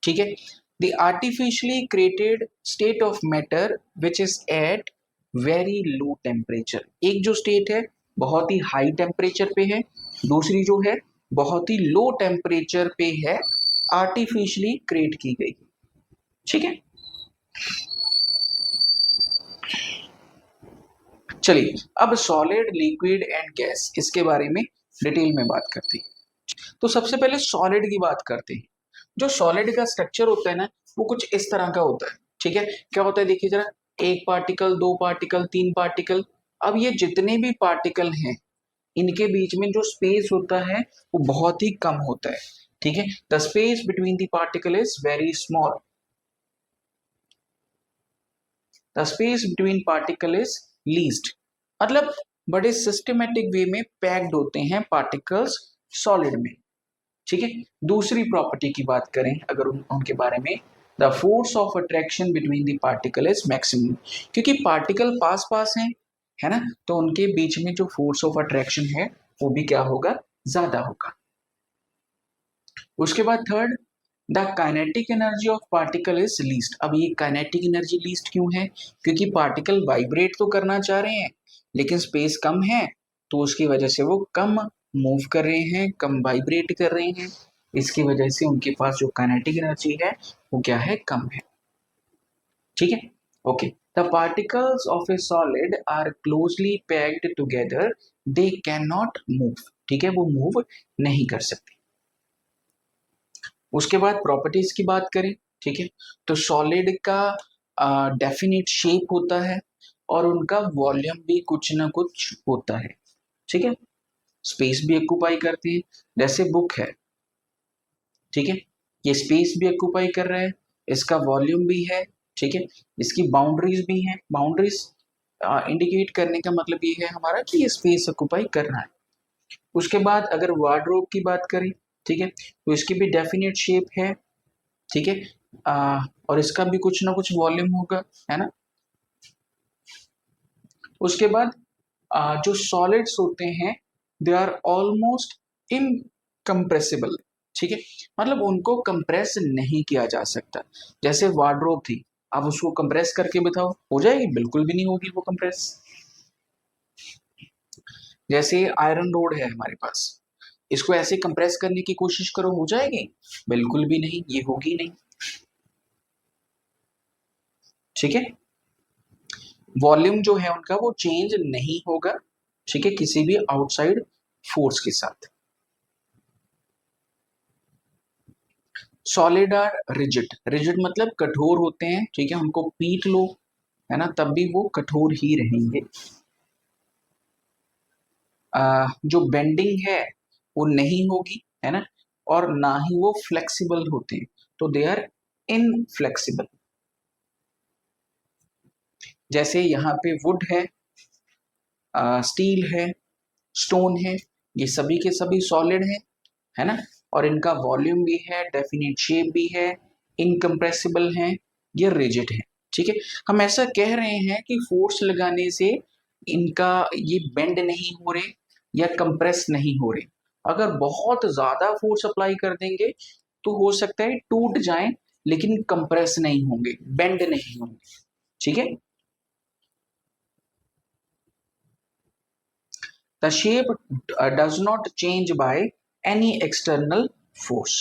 ठीक है। The artificially created state of matter which is at very low temperature, एक जो स्टेट है बहुत ही हाई टेम्परेचर पे है, दूसरी जो है बहुत ही लो टेम्परेचर पे है, आर्टिफिशियली क्रिएट की गई, ठीक है। चलिए अब सॉलिड लिक्विड एंड गैस इसके बारे में डिटेल में बात करते हैं। तो सबसे पहले सॉलिड की बात करते हैं। जो सॉलिड का स्ट्रक्चर होता है ना वो कुछ इस तरह का होता है, ठीक है। क्या होता है देखिए जरा, एक पार्टिकल, दो पार्टिकल, तीन पार्टिकल। अब ये जितने भी पार्टिकल हैं इनके बीच में जो स्पेस होता है वो बहुत ही कम होता है, ठीक है। The space between the particle is very small, the space between particle is least, मतलब बड़े सिस्टमेटिक वे में पैक्ड होते हैं पार्टिकल्स सॉलिड में, ठीक है। दूसरी प्रॉपर्टी की बात करें अगर उनके बारे में, the force of attraction between the particle is maximum, क्योंकि पार्टिकल पास पास हैं, है ना, तो उनके बीच में जो फोर्स ऑफ अट्रैक्शन है वो भी क्या होगा, ज्यादा होगा। उसके बाद third, the kinetic energy of particle is least. अब ये काइनेटिक एनर्जी लीस्ट क्यों है? क्योंकि पार्टिकल वाइब्रेट तो करना चाह रहे हैं लेकिन स्पेस कम है, तो उसकी वजह से वो कम मूव कर रहे हैं, कम वाइब्रेट कर रहे हैं। इसकी वजह से उनके पास जो काइनेटिक एनर्जी है वो क्या है? कम है। ठीक है, okay. The particles of a solid are closely packed together, they can not move. ठीक है, वो मूव नहीं कर सकते। उसके बाद प्रॉपर्टीज की बात करें, ठीक है, तो सॉलिड का डेफिनेट शेप होता है और उनका वॉल्यूम भी कुछ ना कुछ होता है। ठीक है, स्पेस भी ऑक्यूपाई करती है, जैसे बुक है, ठीक है, ये स्पेस भी ऑक्यूपाई कर रहा है, इसका वॉल्यूम भी है, ठीक है, इसकी बाउंड्रीज भी हैं। बाउंड्रीज इंडिकेट करने का मतलब ये है हमारा कि ये स्पेस ऑक्यूपाई कर रहा है। उसके बाद अगर वार्डरोब की बात करें, ठीक है, तो इसकी भी डेफिनेट शेप है, ठीक है, और इसका भी कुछ ना कुछ वॉल्यूम होगा, है ना। उसके बाद जो सॉलिड्स होते हैं दे आर ऑलमोस्ट इनकम्प्रेसिबल। ठीक है, मतलब उनको कंप्रेस नहीं किया जा सकता। जैसे वार्डरोब थी, अब उसको कंप्रेस करके बताओ, हो जाएगी? बिल्कुल भी नहीं होगी वो कंप्रेस। जैसे आयरन रोड है हमारे पास, इसको ऐसे कंप्रेस करने की कोशिश करो, हो जाएगी? बिल्कुल भी नहीं, ये होगी नहीं। ठीक है, वॉल्यूम जो है उनका वो चेंज नहीं होगा, ठीक है, किसी भी आउटसाइड फोर्स के साथ। Solid are rigid. रिजिड मतलब कठोर होते हैं, ठीक है, उनको पीट लो, है ना, तब भी वो कठोर ही रहेंगे। जो बेंडिंग है वो नहीं होगी, है ना, और ना ही वो फ्लेक्सिबल होते हैं, तो दे आर इनफ्लेक्सिबल। जैसे यहाँ पे वुड है, स्टील है, स्टोन है, ये सभी के सभी सॉलिड है ना, और इनका वॉल्यूम भी है, डेफिनेट शेप भी है, इनकम्प्रेसिबल है, ये रिजिड है। ठीक है, हम ऐसा कह रहे हैं कि फोर्स लगाने से इनका ये बेंड नहीं हो रहे या कंप्रेस नहीं हो रहे। अगर बहुत ज्यादा फोर्स अप्लाई कर देंगे तो हो सकता है टूट जाएं, लेकिन कंप्रेस नहीं होंगे, बेंड नहीं होंगे। ठीक है, the shape does not change by any external force.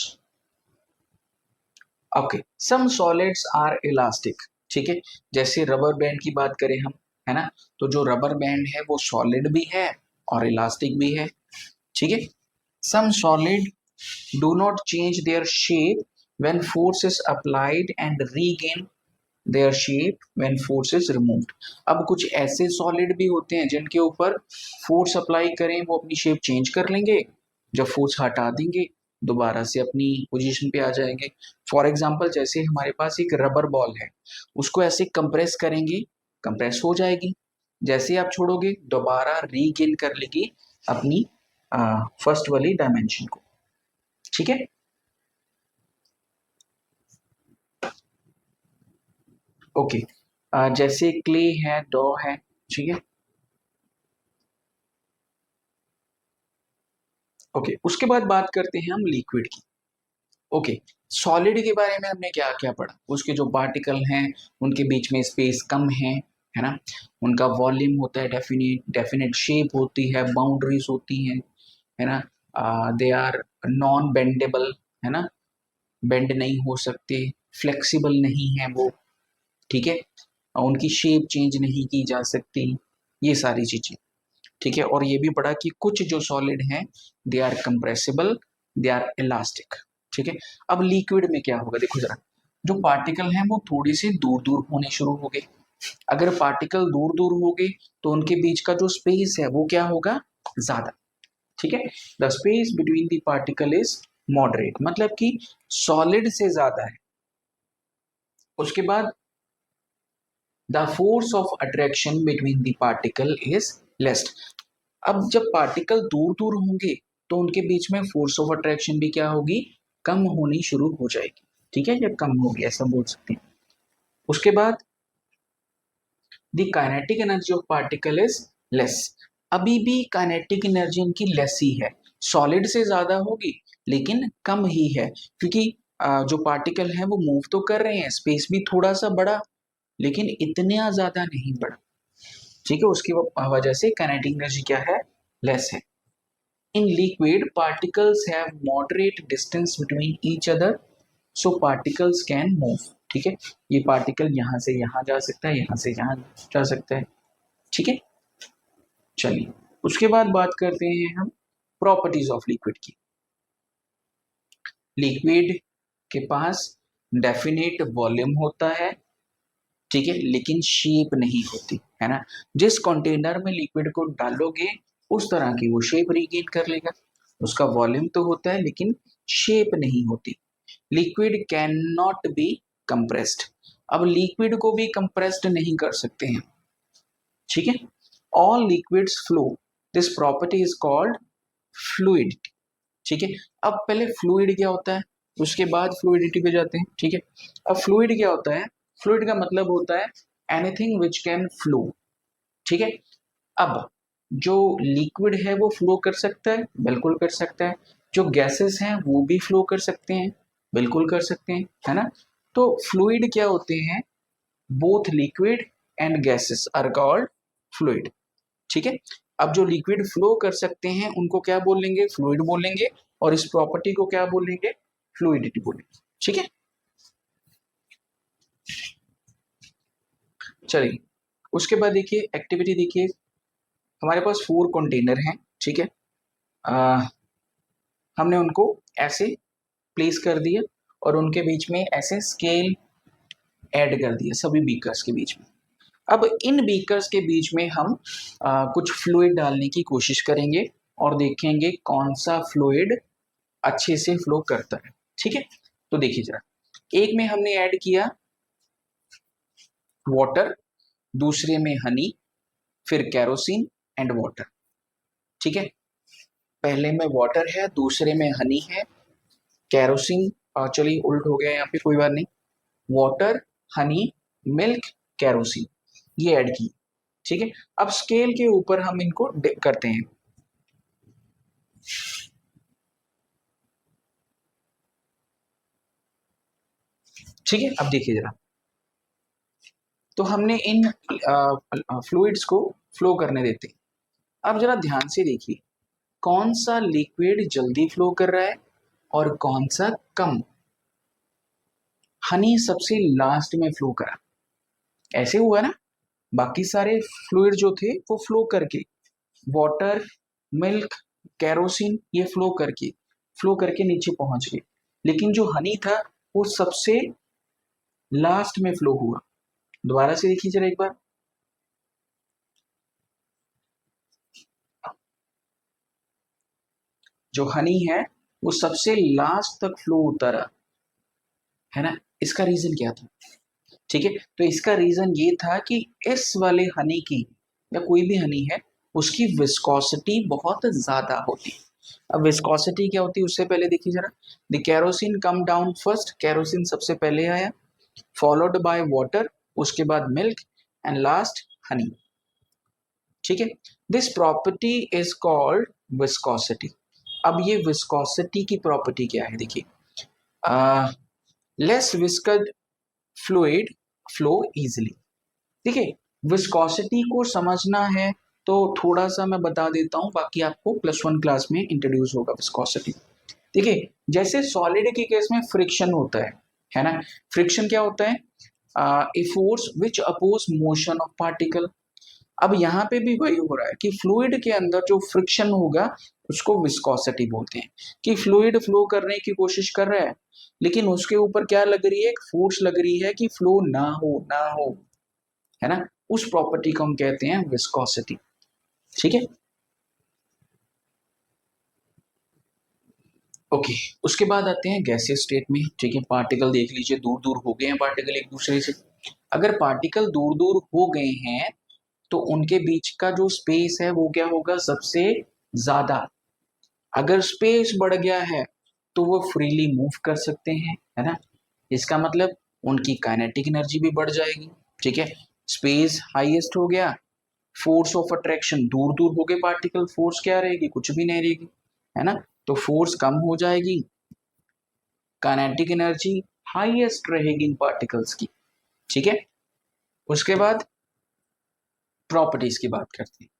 Okay, some solids are elastic. ठीक है, जैसे रबर बैंड की बात करें हम, है ना, तो जो रबर बैंड है वो सॉलिड भी है और इलास्टिक भी है। ठीक है, some solid do not change their shape when force is applied and regain their shape when force is removed. अब कुछ ऐसे सॉलिड भी होते हैं जिनके ऊपर फोर्स अप्लाई करें वो अपनी शेप चेंज कर लेंगे, जब फोर्स हटा देंगे दोबारा से अपनी पोजीशन पे आ जाएंगे। फॉर एग्जांपल जैसे हमारे पास एक रबर बॉल है, उसको ऐसे कंप्रेस करेंगे, कंप्रेस हो जाएगी, जैसे आप छोड़ोगे दोबारा रीगेन कर लेगी अपनी फर्स्ट वाली डायमेंशन को। ठीक है, ओके, जैसे क्ले है, डॉ है, ठीक है, ओके। उसके बाद बात करते हैं हम लिक्विड की। ओके, सॉलिड के बारे में हमने क्या क्या पढ़ा? उसके जो पार्टिकल हैं उनके बीच में स्पेस कम है ना, उनका वॉल्यूम होता है डेफिनेट, डेफिनेट शेप होती है, बाउंड्रीज होती हैं, है ना, दे आर नॉन बेंडेबल, है ना, बेंड नहीं हो सकते, फ्लेक्सिबल नहीं है वो, ठीक है, उनकी शेप चेंज नहीं की जा सकती, ये सारी चीजें। ठीक है, और ये भी पढ़ा कि कुछ जो सॉलिड हैं they are compressible, they are elastic. ठीक है, अब लिक्विड में क्या होगा, देखो जरा, जो पार्टिकल हैं वो थोड़ी से दूर दूर होने शुरू हो गए। अगर पार्टिकल दूर दूर हो गए तो उनके बीच का जो स्पेस है वो क्या होगा? ज्यादा। ठीक है, the space between the particle is moderate, मतलब कि सॉलिड से ज्यादा है। उसके बाद the force of attraction between the particle is less. अब जब पार्टिकल दूर दूर होंगे तो उनके बीच में फोर्स ऑफ अट्रैक्शन भी क्या होगी? कम होनी शुरू हो जाएगी। ठीक है, जब कम होगी ऐसा बोल सकते हैं। उसके बाद the kinetic energy of particle is less. अभी भी काइनेटिक एनर्जी इनकी लेस ही है, सॉलिड से ज्यादा होगी लेकिन कम ही है, क्योंकि जो पार्टिकल है वो मूव तो कर रहे हैं, स्पेस भी थोड़ा सा बड़ा लेकिन इतना ज्यादा नहीं बड़ा, ठीक है। उसकी वजह से काइनेटिक एनर्जी क्या है, लेस है। In liquid particles have moderate distance between each other, so particles can move, ठीक है। ये पार्टिकल यहाँ से यहाँ जा सकता है, यहाँ से यहाँ जा सकता है, ठीक है। चलिए उसके बाद बात करते हैं हम प्रॉपर्टीज ऑफ लिक्विड की। लिक्विड के पास डेफिनेट वॉल्यूम होता है, ठीक है, लेकिन शेप नहीं होती है ना। जिस कंटेनर में लिक्विड को डालोगे उस तरह की वो शेप रीगेन कर लेगा। उसका वॉल्यूम तो होता है लेकिन शेप नहीं होती। Liquid can not be compressed, अब लिक्विड को भी कंप्रेस्ड नहीं कर सकते हैं, ठीक है। All liquids flow, this property is called fluidity, ठीक है। अब पहले फ्लूइड क्या होता है, उसके बाद फ्लूइडिटी पे जाते हैं, ठीक है। अब फ्लूइड क्या होता है, फ्लूइड का मतलब होता है एनीथिंग विच कैन फ्लो, ठीक है। अब जो लिक्विड है वो फ्लो कर सकता है, बिल्कुल कर सकता है। जो गैसेस हैं वो भी फ्लो कर सकते हैं, बिल्कुल कर सकते हैं, है ना। तो फ्लूइड क्या होते हैं, both liquid and gases are called fluid, ठीक है। अब जो लिक्विड फ्लो कर सकते हैं उनको क्या बोलेंगे, फ्लूइड बोलेंगे, और इस प्रॉपर्टी को क्या बोलेंगे, फ्लूइडिटी बोलेंगे, ठीक है। चलिए उसके बाद देखिए एक्टिविटी, देखिए हमारे पास 4 कंटेनर हैं, ठीक है। हमने उनको ऐसे प्लेस कर दिया और उनके बीच में ऐसे स्केल ऐड कर दिया सभी बीकर्स के बीच में। अब इन बीकर्स के बीच में हम कुछ फ्लूइड डालने की कोशिश करेंगे और देखेंगे कौन सा फ्लूइड अच्छे से फ्लो करता है, ठीक है। तो देखिए जरा, एक में हमने ऐड किया वाटर, दूसरे में हनी, फिर कैरोसिन एंड वाटर, ठीक है। पहले में वाटर है, दूसरे में हनी है, कैरोसिन, चलिए उल्ट हो गया यहाँ पे, कोई बात नहीं। वाटर, हनी, मिल्क, कैरोसिन, ये ऐड की, ठीक है। अब स्केल के ऊपर हम इनको करते हैं, ठीक है। अब देखिए जरा, तो हमने इन फ्लूइड्स को फ्लो करने देते हैं। अब जरा ध्यान से देखिए कौन सा लिक्विड जल्दी फ्लो कर रहा है और कौन सा कम। हनी सबसे लास्ट में फ्लो करा, ऐसे हुआ ना। बाकी सारे फ्लूइड जो थे वो फ्लो करके, वाटर, मिल्क, कैरोसिन, ये फ्लो करके नीचे पहुंच गए, लेकिन जो हनी था वो सबसे लास्ट में फ्लो हुआ। दोबारा से देखिए जरा एक बार, जो हनी है वो सबसे लास्ट तक फ्लो होता रहा, है ना। इसका रीजन क्या था, ठीक है। तो इसका रीजन ये था कि इस वाले हनी की, या कोई भी हनी है, उसकी विस्कोसिटी बहुत ज्यादा होती है। अब विस्कोसिटी क्या होती है उससे पहले देखिए जरा, the kerosene come down first, kerosene सबसे पहले आया, फॉलोड बाय वाटर, उसके बाद मिल्क एंड लास्ट हनी, ठीक है। This property is called viscosity. अब ये विस्कोसिटी की प्रॉपर्टी क्या है, देखिए, लेस विस्कड फ्लूइड फ्लो इजिली, ठीक है। विस्कोसिटी को समझना है तो थोड़ा सा मैं बता देता हूं, बाकी आपको +1 क्लास में इंट्रोड्यूस होगा विस्कोसिटी। देखिए जैसे सॉलिड के केस में फ्रिक्शन होता है ना। फ्रिक्शन क्या होता है, a force which oppose motion of particle. अब यहाँ पे भी वही हो रहा है कि फ्लूइड के अंदर जो फ्रिक्शन होगा उसको विस्कोसिटी बोलते हैं, कि फ्लूइड फ्लो करने की कोशिश कर रहा है लेकिन उसके ऊपर क्या लग रही है, एक फोर्स लग रही है कि फ्लो ना हो, है ना। उस प्रॉपर्टी को हम कहते हैं विस्कोसिटी, ठीक है। ओके, उसके बाद आते हैं गैसियस स्टेट में, ठीक है। पार्टिकल देख लीजिए दूर दूर हो गए हैं पार्टिकल एक दूसरे से। अगर पार्टिकल दूर दूर हो गए हैं तो उनके बीच का जो स्पेस है वो क्या होगा, सबसे ज्यादा। अगर स्पेस बढ़ गया है तो वो फ्रीली मूव कर सकते हैं, है ना। इसका मतलब उनकी काइनेटिक एनर्जी भी बढ़ जाएगी, ठीक है। स्पेस हाईएस्ट हो गया, फोर्स ऑफ अट्रैक्शन, दूर दूर हो गए पार्टिकल, फोर्स क्या रहेगी, कुछ भी नहीं रहेगी, है ना। तो फोर्स कम हो जाएगी, काइनेटिक एनर्जी हाईएस्ट रहेगी इन पार्टिकल्स की, ठीक है। उसके बाद प्रॉपर्टीज की बात करते हैं।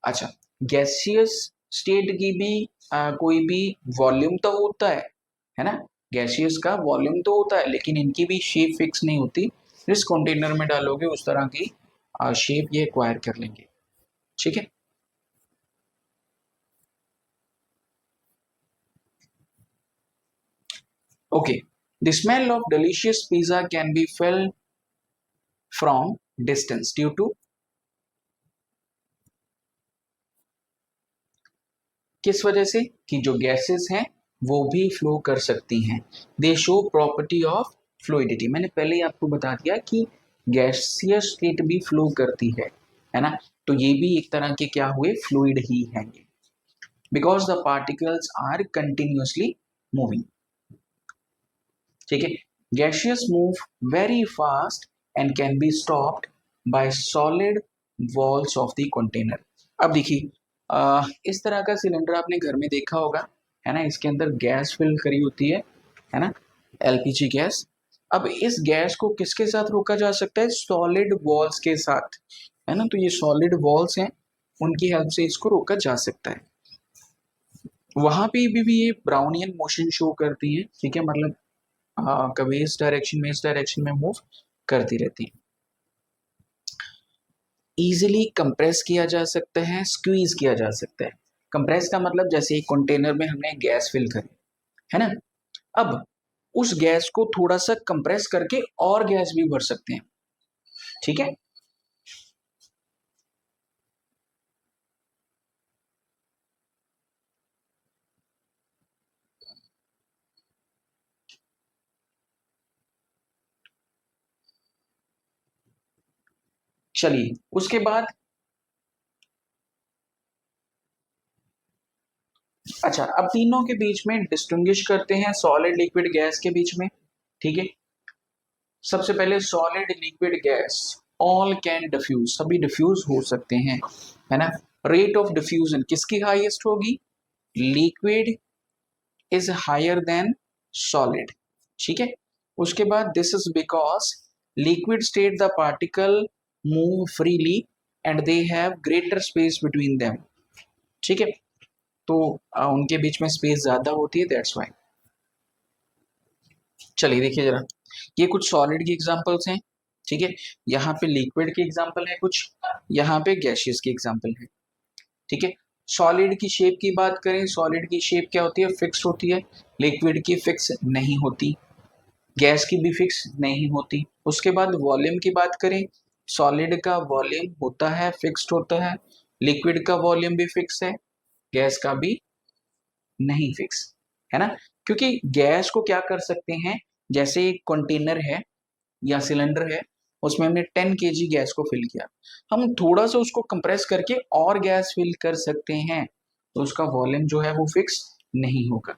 अच्छा, गैसियस स्टेट की भी कोई भी वॉल्यूम तो होता है ना। गैसियस का वॉल्यूम तो होता है, लेकिन इनकी भी शेप फिक्स नहीं होती। जिस कंटेनर में डालोगे उस तरह की शेप ये एक्वायर कर लेंगे, ठीक है। Okay, the smell of delicious pizza can be felt from distance due to किस वजह से कि जो गैसेस हैं वो भी फ्लो कर सकती हैं। दे शो प्रॉपर्टी ऑफ फ्लूइडिटी। मैंने पहले ही आपको बता दिया कि गैसियस स्टेट भी फ्लो करती है ना। तो ये भी एक तरह के क्या हुए, फ्लूइड ही हैं ये, because the particles are continuously moving, ठीक है। Gaseous move very fast and can be stopped by solid walls of the container. अब देखिए, इस तरह का सिलेंडर आपने घर में देखा होगा, है ना। इसके अंदर गैस फिल करी होती है ना, एलपीजी गैस। अब इस गैस को किसके साथ रोका जा सकता है, सॉलिड वॉल्स के साथ, है ना। तो ये सॉलिड वॉल्स हैं, उनकी हेल्प से इसको रोका जा सकता है। वहां पे भी ये ब्राउनियन मोशन शो करती है, ठीक है, मतलब कभी इस डायरेक्शन में मूव करती रहती है। इजीली कंप्रेस किया जा सकता है, स्क्वीज किया जा सकता है। कंप्रेस का मतलब जैसे एक कंटेनर में हमने गैस फिल करी, है ना। अब उस गैस को थोड़ा सा कंप्रेस करके और गैस भी भर सकते हैं, ठीक है। चलिए उसके बाद, अच्छा अब तीनों के बीच में डिस्टिंग्विश करते हैं, सॉलिड लिक्विड गैस के बीच में, ठीक है। सबसे पहले solid liquid gas all can diffuse, सभी डिफ्यूज हो सकते हैं, है ना। रेट ऑफ डिफ्यूजन किसकी हाईएस्ट होगी, liquid is higher than solid, ठीक है। उसके बाद this is because liquid state the particle move freely and they have greater space between them, ठीक है। तो उनके बीच में स्पेस ज्यादा होती है, दैट्स व्हाई। चलिए देखिए जरा, ये कुछ सॉलिड की एग्जांपल्स हैं, ठीक है। यहाँ पे लिक्विड की एग्जांपल है कुछ, यहाँ पे गैसियस की एग्जांपल है, ठीक है। सॉलिड की शेप की बात करें, सॉलिड की शेप क्या होती है, फिक्स होती है। लिक्विड की फिक्स नहीं होती, गैस की भी फिक्स नहीं होती। उसके बाद वॉल्यूम की बात करें, सॉलिड का वॉल्यूम होता है, फिक्स्ड होता है। लिक्विड का वॉल्यूम भी फिक्स है, गैस का भी नहीं फिक्स, है ना। क्योंकि गैस को क्या कर सकते हैं, जैसे एक कंटेनर है या सिलेंडर है, उसमें हमने 10 केजी गैस को फिल किया, हम थोड़ा सा उसको कंप्रेस करके और गैस फिल कर सकते हैं, तो उसका वॉल्यूम जो है वो फिक्स नहीं होगा,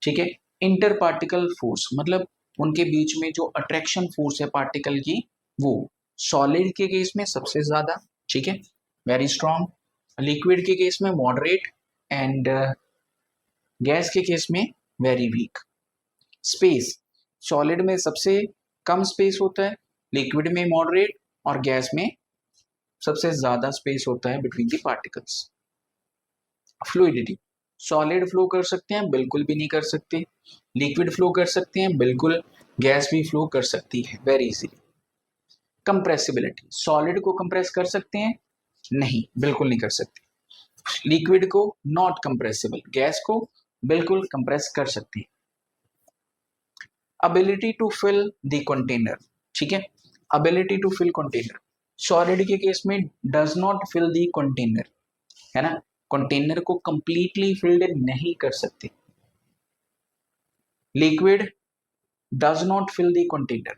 ठीक है। इंटर पार्टिकल फोर्स मतलब उनके बीच में जो अट्रैक्शन फोर्स है पार्टिकल की, वो सॉलिड के केस में सबसे ज्यादा, ठीक है, वेरी स्ट्रॉन्ग। लिक्विड के केस में मॉडरेट एंड गैस के केस में वेरी वीक। स्पेस, सॉलिड में सबसे कम स्पेस होता है, लिक्विड में मॉडरेट और गैस में सबसे ज्यादा स्पेस होता है between the particles. Fluidity, solid flow कर सकते हैं, बिल्कुल भी नहीं कर सकते। लिक्विड फ्लो कर सकते हैं बिल्कुल, गैस भी फ्लो कर सकती है वेरी इजीली। कंप्रेसिबिलिटी, सॉलिड को कंप्रेस कर सकते हैं, नहीं बिल्कुल नहीं कर सकते। लिक्विड को नॉट कंप्रेसिबल, गैस को बिल्कुल कंप्रेस कर सकते हैं। Ability to fill the container, ठीक है, ability to fill container, solid के केस में does not fill the container, है ना, कंटेनर को कंप्लीटली फिल्ड नहीं कर सकते। Liquid does not fill the container,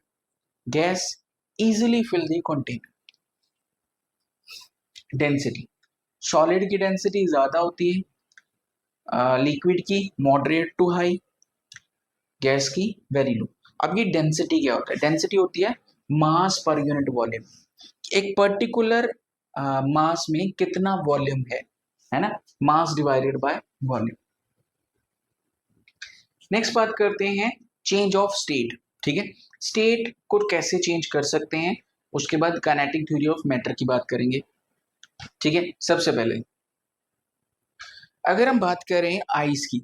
gas easily fill the container. Density, solid की डेंसिटी ज्यादा होती है, लिक्विड की मॉडरेट टू हाई, गैस की वेरी लो। अब ये डेंसिटी क्या होता है, डेंसिटी होती है मास पर यूनिट वॉल्यूम, एक पर्टिकुलर मास में कितना वॉल्यूम है ना, mass divided by volume. Next बात करते हैं चेंज ऑफ स्टेट। ठीक है, स्टेट को कैसे चेंज कर सकते हैं, उसके बाद काइनेटिक थ्योरी ऑफ मैटर की बात करेंगे। ठीक है, सबसे पहले अगर हम बात करें आइस की,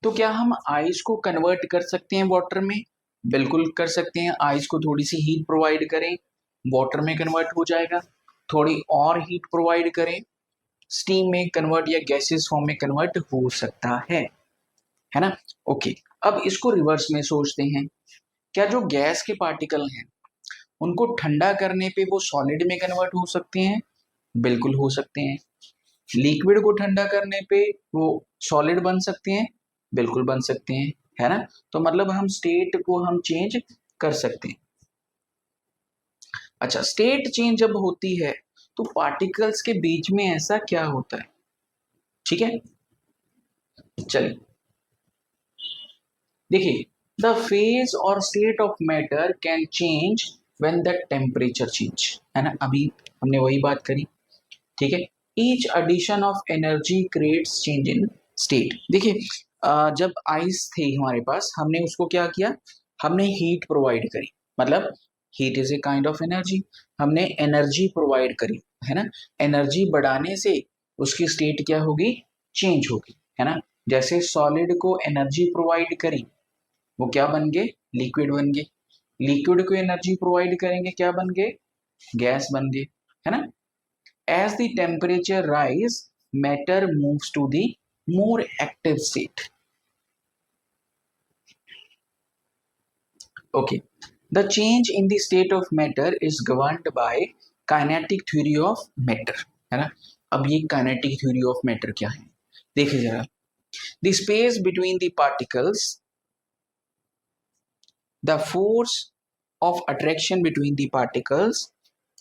तो क्या हम आइस को कन्वर्ट कर सकते हैं वाटर में? बिल्कुल कर सकते हैं। आइस को थोड़ी सी हीट प्रोवाइड करें, वाटर में कन्वर्ट हो जाएगा। थोड़ी और हीट प्रोवाइड करें, स्टीम में कन्वर्ट या गैसेस फॉर्म में कन्वर्ट हो सकता है ना। ओके, अब इसको रिवर्स में सोचते हैं। क्या जो गैस के पार्टिकल हैं उनको ठंडा करने पे वो सॉलिड में कन्वर्ट हो सकते हैं? बिल्कुल हो सकते हैं। लिक्विड को ठंडा करने पे वो सॉलिड बन सकते हैं? बिल्कुल बन सकते हैं, है ना। तो मतलब हम स्टेट को हम चेंज कर सकते हैं। अच्छा, स्टेट चेंज जब होती है तो पार्टिकल्स के बीच में ऐसा क्या होता है? ठीक है, चलिए देखिए, द फेज और state of matter can change when the temperature change, है ना। अभी हमने वही बात करी। ठीक है, each addition of energy creates change in state. देखिए, जब आइस थे हमारे पास, हमने उसको क्या किया, हमने हीट प्रोवाइड करी, मतलब heat is a kind of energy. हमने एनर्जी प्रोवाइड करी, है ना। एनर्जी बढ़ाने से उसकी स्टेट क्या होगी, चेंज होगी, है ना। जैसे सॉलिड को एनर्जी प्रोवाइड करी, वो क्या बन गए, लिक्विड बन गए। लिक्विड को एनर्जी प्रोवाइड करेंगे, क्या बन गए, गैस बन गए, है ना। As the temperature rise, matter moves to the more active state. Okay. The change in the state of matter is governed by kinetic theory of matter, है ना। अब ये kinetic theory of matter क्या है, देखिए जरा। The space between the particles, the force of attraction between the particles,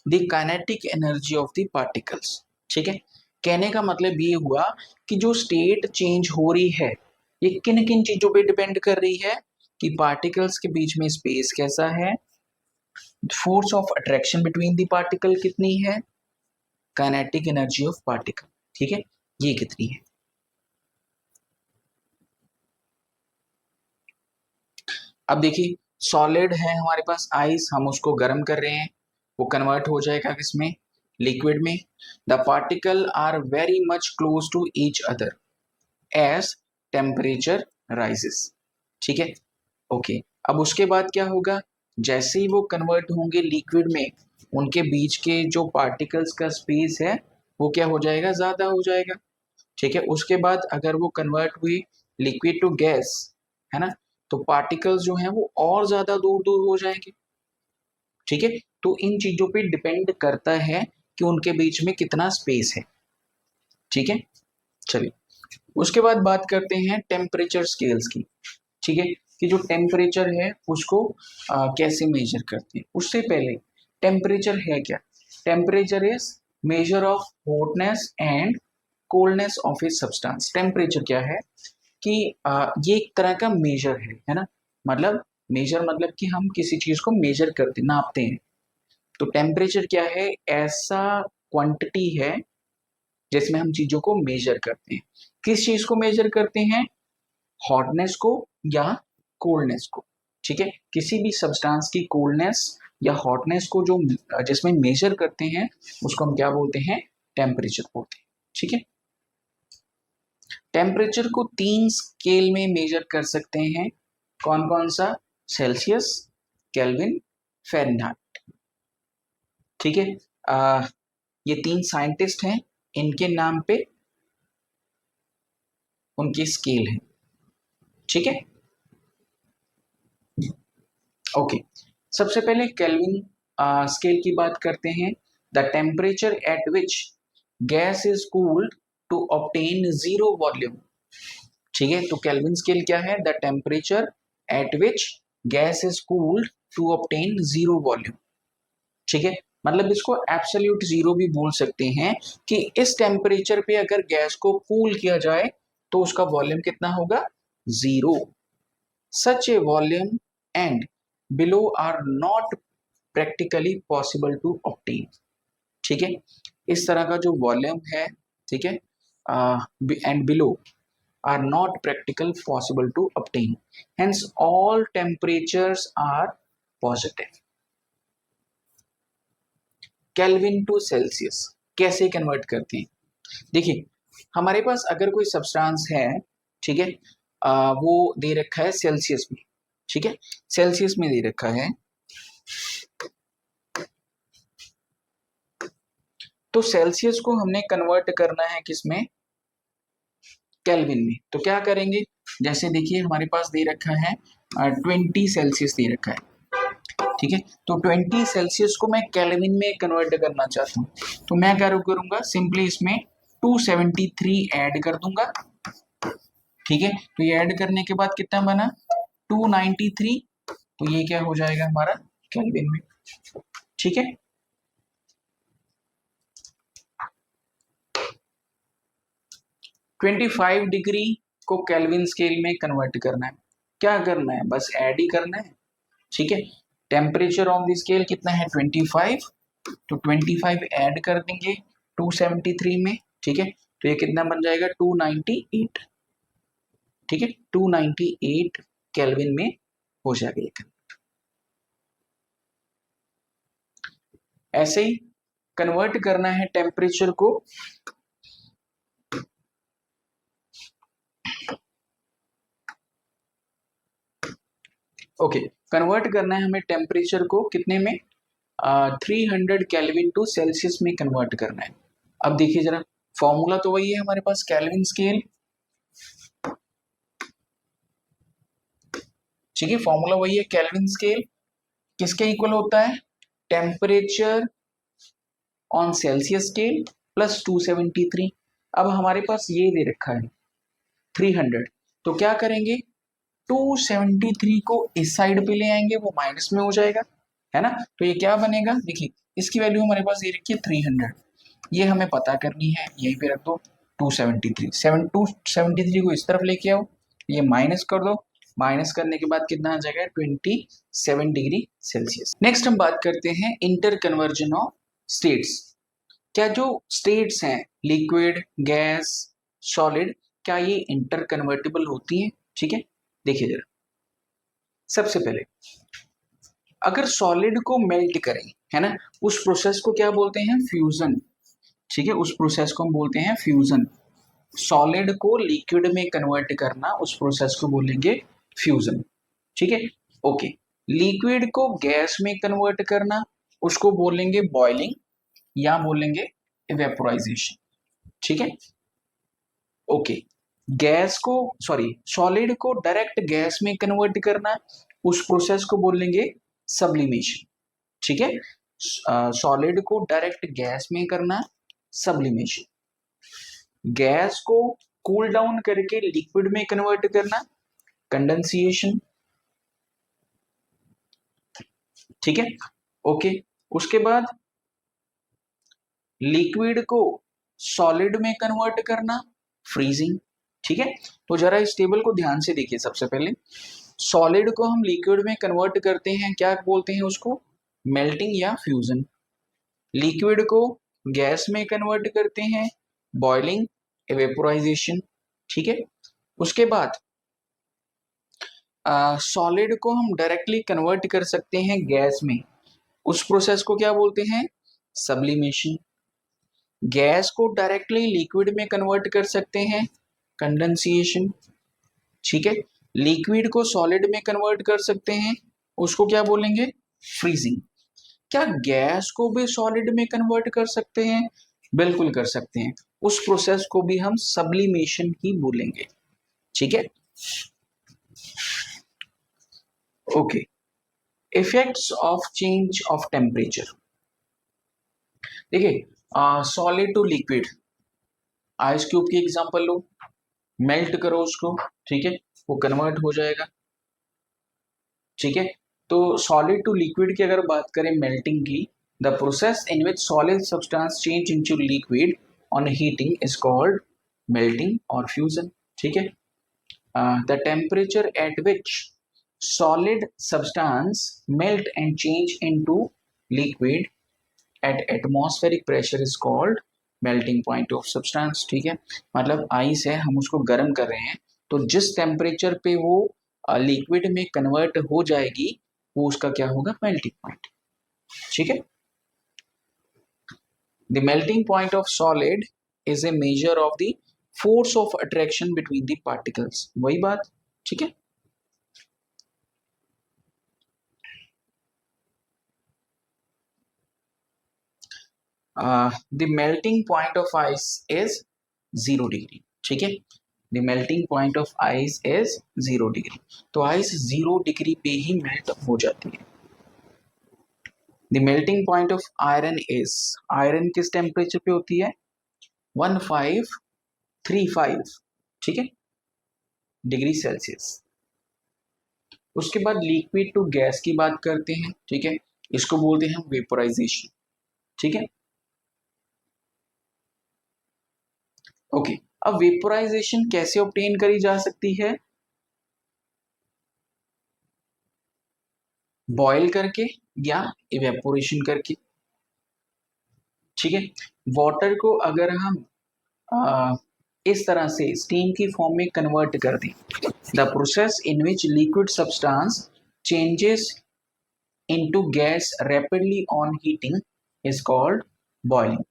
the kinetic energy of the particles। ठीक है, कहने का मतलब ये हुआ कि जो स्टेट चेंज हो रही है ये किन किन चीजों पे डिपेंड कर रही है, कि पार्टिकल्स के बीच में स्पेस कैसा है, force of attraction between the particle कितनी है, काइनेटिक एनर्जी ऑफ पार्टिकल, ठीक है, ये कितनी है। अब देखिए, सॉलिड है हमारे पास आइस, हम उसको गर्म कर रहे हैं, वो कन्वर्ट हो जाएगा किसमें, लिक्विड में। The particle are very much close to each other as temperature rises. ठीक है, ओके। अब उसके बाद क्या होगा, जैसे ही वो कन्वर्ट होंगे लिक्विड में, उनके बीच के जो पार्टिकल्स का स्पेस है वो क्या हो जाएगा, ज्यादा हो जाएगा। ठीक है, उसके बाद अगर वो कन्वर्ट हुई लिक्विड टू गैस, है ना, तो पार्टिकल्स जो हैं वो और ज्यादा दूर दूर हो जाएंगे। ठीक है, तो इन चीजों पे डिपेंड करता है कि उनके बीच में कितना स्पेस है। ठीक है, चलिए उसके बाद बात करते हैं टेम्परेचर स्केल्स की। ठीक है, कि जो टेम्परेचर है उसको कैसे मेजर करते हैं। उससे पहले टेम्परेचर है क्या, temperature is measure of hotness and coldness of a substance. Temperature क्या है कि ये एक तरह का मेजर है ना। मतलब मेजर मतलब कि हम किसी चीज को मेजर करते, नापते हैं। तो टेम्परेचर क्या है, ऐसा क्वांटिटी है जिसमें हम चीजों को मेजर करते हैं। किस चीज को मेजर करते हैं, हॉटनेस को या कोल्डनेस को। ठीक है, किसी भी सब्सटेंस की कोल्डनेस या हॉटनेस को जो जिसमें मेजर करते हैं उसको हम क्या बोलते हैं, टेम्परेचर बोलते हैं। ठीक है, टेम्परेचर को 3 स्केल में मेजर कर सकते हैं। कौन कौन सा, सेल्सियस, केल्विन, फ़ारेनहाइट। ठीक है, ये 3 साइंटिस्ट हैं, इनके नाम पे उनकी स्केल है। ठीक है, ओके। सबसे पहले केल्विन स्केल की बात करते हैं। The temperature at which gas is cooled to obtain zero volume. ठीक है, तो केल्विन स्केल क्या है, the temperature at which gas is cooled to obtain zero volume. ठीक है, मतलब इसको एब्सोल्यूट जीरो भी बोल सकते हैं, कि इस टेम्परेचर पे अगर गैस को कूल किया जाए तो उसका वॉल्यूम कितना होगा, zero. Such a volume and below are not practically possible to obtain. ठीक है, इस तरह का जो वॉल्यूम है, ठीक है, and below are not practical possible to obtain. Hence, all temperatures are positive. Kelvin to Celsius कैसे कन्वर्ट करते हैं? देखिए, हमारे पास अगर कोई सब्सटेंस है, ठीक है, वो दे रखा है सेल्सियस में, ठीक है, सेल्सियस में दे रखा है, तो सेल्सियस को हमने कन्वर्ट करना है किसमें? केल्विन में। तो क्या करेंगे? जैसे देखिए हमारे पास दे रखा है 20 सेल्सियस दे रखा है, ठीक है, तो 20 सेल्सियस को मैं केल्विन में कन्वर्ट करना चाहता हूँ, तो मैं क्या करूंगा? सिंपली इसमें 273 ऐड कर दूंगा, ठीक है, तो ये ऐड करने के बाद कितना बना? 293, तो ये क्या हो जाएगा हमारा? केल्विन में, ठीक है। 25 डिग्री को केल्विन स्केल में कन्वर्ट करना है। क्या करना है? बस ऐड ही करना है, ठीक है। टेम्परेचर ऑन द स्केल कितना है? 25, तो 25 ऐड कर देंगे 273 में, ठीक है, तो ये कितना बन जाएगा? 298, ठीक है, 298 केल्विन में हो जाएगा ये। ऐसे ही कन्वर्ट करना है टेम्परेचर को कन्वर्ट करना है हमें टेम्परेचर को कितने में? 300 केल्विन टू सेल्सियस में कन्वर्ट करना है। अब देखिए जरा, फॉर्मूला तो वही है हमारे पास, केल्विन स्केल, ठीक है, फॉर्मूला वही है, केल्विन स्केल किसके इक्वल होता है? Temperature on Celsius scale plus 273। अब हमारे पास ये दे रखा है 300, तो क्या करेंगे? 273 को इस साइड पे ले आएंगे, वो माइनस में हो जाएगा, है ना, तो ये क्या बनेगा? देखिए इसकी वैल्यू हमारे पास ये रखी है 300, ये हमें पता करनी है, यहीं पे रख दो 273 को इस तरफ लेके आओ, ये माइनस कर दो, माइनस करने के बाद कितना आ जाएगा? 27 डिग्री सेल्सियस। नेक्स्ट हम बात करते हैं इंटर कन्वर्जन ऑफ स्टेट्स। क्या जो स्टेट्स हैं, लिक्विड, गैस, सॉलिड, क्या ये इंटर कन्वर्टिबल होती हैं? ठीक है, देखिए जरा, सबसे पहले अगर सॉलिड को मेल्ट करें, है ना, उस प्रोसेस को क्या बोलते हैं? फ्यूजन, ठीक है, उस प्रोसेस को हम बोलते हैं फ्यूजन। सॉलिड को लिक्विड में कन्वर्ट करना, उस प्रोसेस को बोलेंगे फ्यूजन, ठीक है, ओके। लिक्विड को गैस में कन्वर्ट करना, उसको बोलेंगे बॉइलिंग या बोलेंगे इवेपोराइजेशन, ठीक है, ओके। गैस को, सॉरी, सॉलिड को डायरेक्ट गैस में कन्वर्ट करना, उस प्रोसेस को बोलेंगे सब्लिमेशन, ठीक है, सॉलिड को डायरेक्ट गैस में करना, सब्लिमेशन। गैस को कूल डाउन करके लिक्विड में कन्वर्ट करना, कंडेंसिएशन, ठीक है, ओके। उसके बाद लिक्विड को सॉलिड में कन्वर्ट करना, फ्रीजिंग, ठीक है। तो जरा इस टेबल को ध्यान से देखिए। सबसे पहले सॉलिड को हम लिक्विड में कन्वर्ट करते हैं, क्या बोलते हैं उसको? मेल्टिंग या फ्यूजन। लिक्विड को गैस में कन्वर्ट करते हैं, बॉइलिंग, इवेपोराइजेशन, ठीक है। उसके बाद सॉलिड को हम डायरेक्टली कन्वर्ट कर सकते हैं गैस में, उस प्रोसेस को क्या बोलते हैं? सब्लिमेशन। गैस को डायरेक्टली लिक्विड में कन्वर्ट कर सकते हैं, कंडेंसिएशन, ठीक है। लिक्विड को सॉलिड में कन्वर्ट कर सकते हैं, उसको क्या बोलेंगे? फ्रीजिंग। क्या गैस को भी सॉलिड में कन्वर्ट कर सकते हैं? बिल्कुल कर सकते हैं, उस प्रोसेस को भी हम सब्लिमेशन ही बोलेंगे, ठीक है, okay. Effects of change of temperature. देखिए, solid to liquid, ice cube की एग्जांपल लो, मेल्ट करो उसको, ठीक है, वो कन्वर्ट हो जाएगा, ठीक है। तो सॉलिड टू लिक्विड की अगर बात करें मेल्टिंग की, the process in which solid substance change into liquid on heating is called melting और फ्यूजन, ठीक है। The temperature at which solid substance melt and change into liquid at atmospheric pressure is called melting point of substance, ठीक है, मतलब ice है, हम उसको गर्म कर रहे हैं, तो जिस टेम्परेचर पे वो लिक्विड में कन्वर्ट हो जाएगी वो उसका क्या होगा, मेल्टिंग पॉइंट, ठीक है। The melting point of solid is a measure of the force of attraction between the particles, वही बात, ठीक है। The melting point of ice is 0 degree, ठीक है। The melting point of ice is 0 degree, तो ice 0 degree पे ही melt हो जाती है। The melting point of iron is, iron किस टेम्परेचर पे होती है, 1535, ठीक है, डिग्री सेल्सियस। उसके बाद लिक्विड टू गैस की बात करते हैं, ठीक है, इसको बोलते हैं वेपोराइजेशन, ठीक है। ओके, अब वेपोराइजेशन कैसे ऑब्टेन करी जा सकती है, बॉयल करके या इवेपोरेशन करके, ठीक है। वाटर को अगर हम इस तरह से स्टीम की फॉर्म में कन्वर्ट कर दें, the process in which liquid substance changes into gas rapidly on heating is called boiling,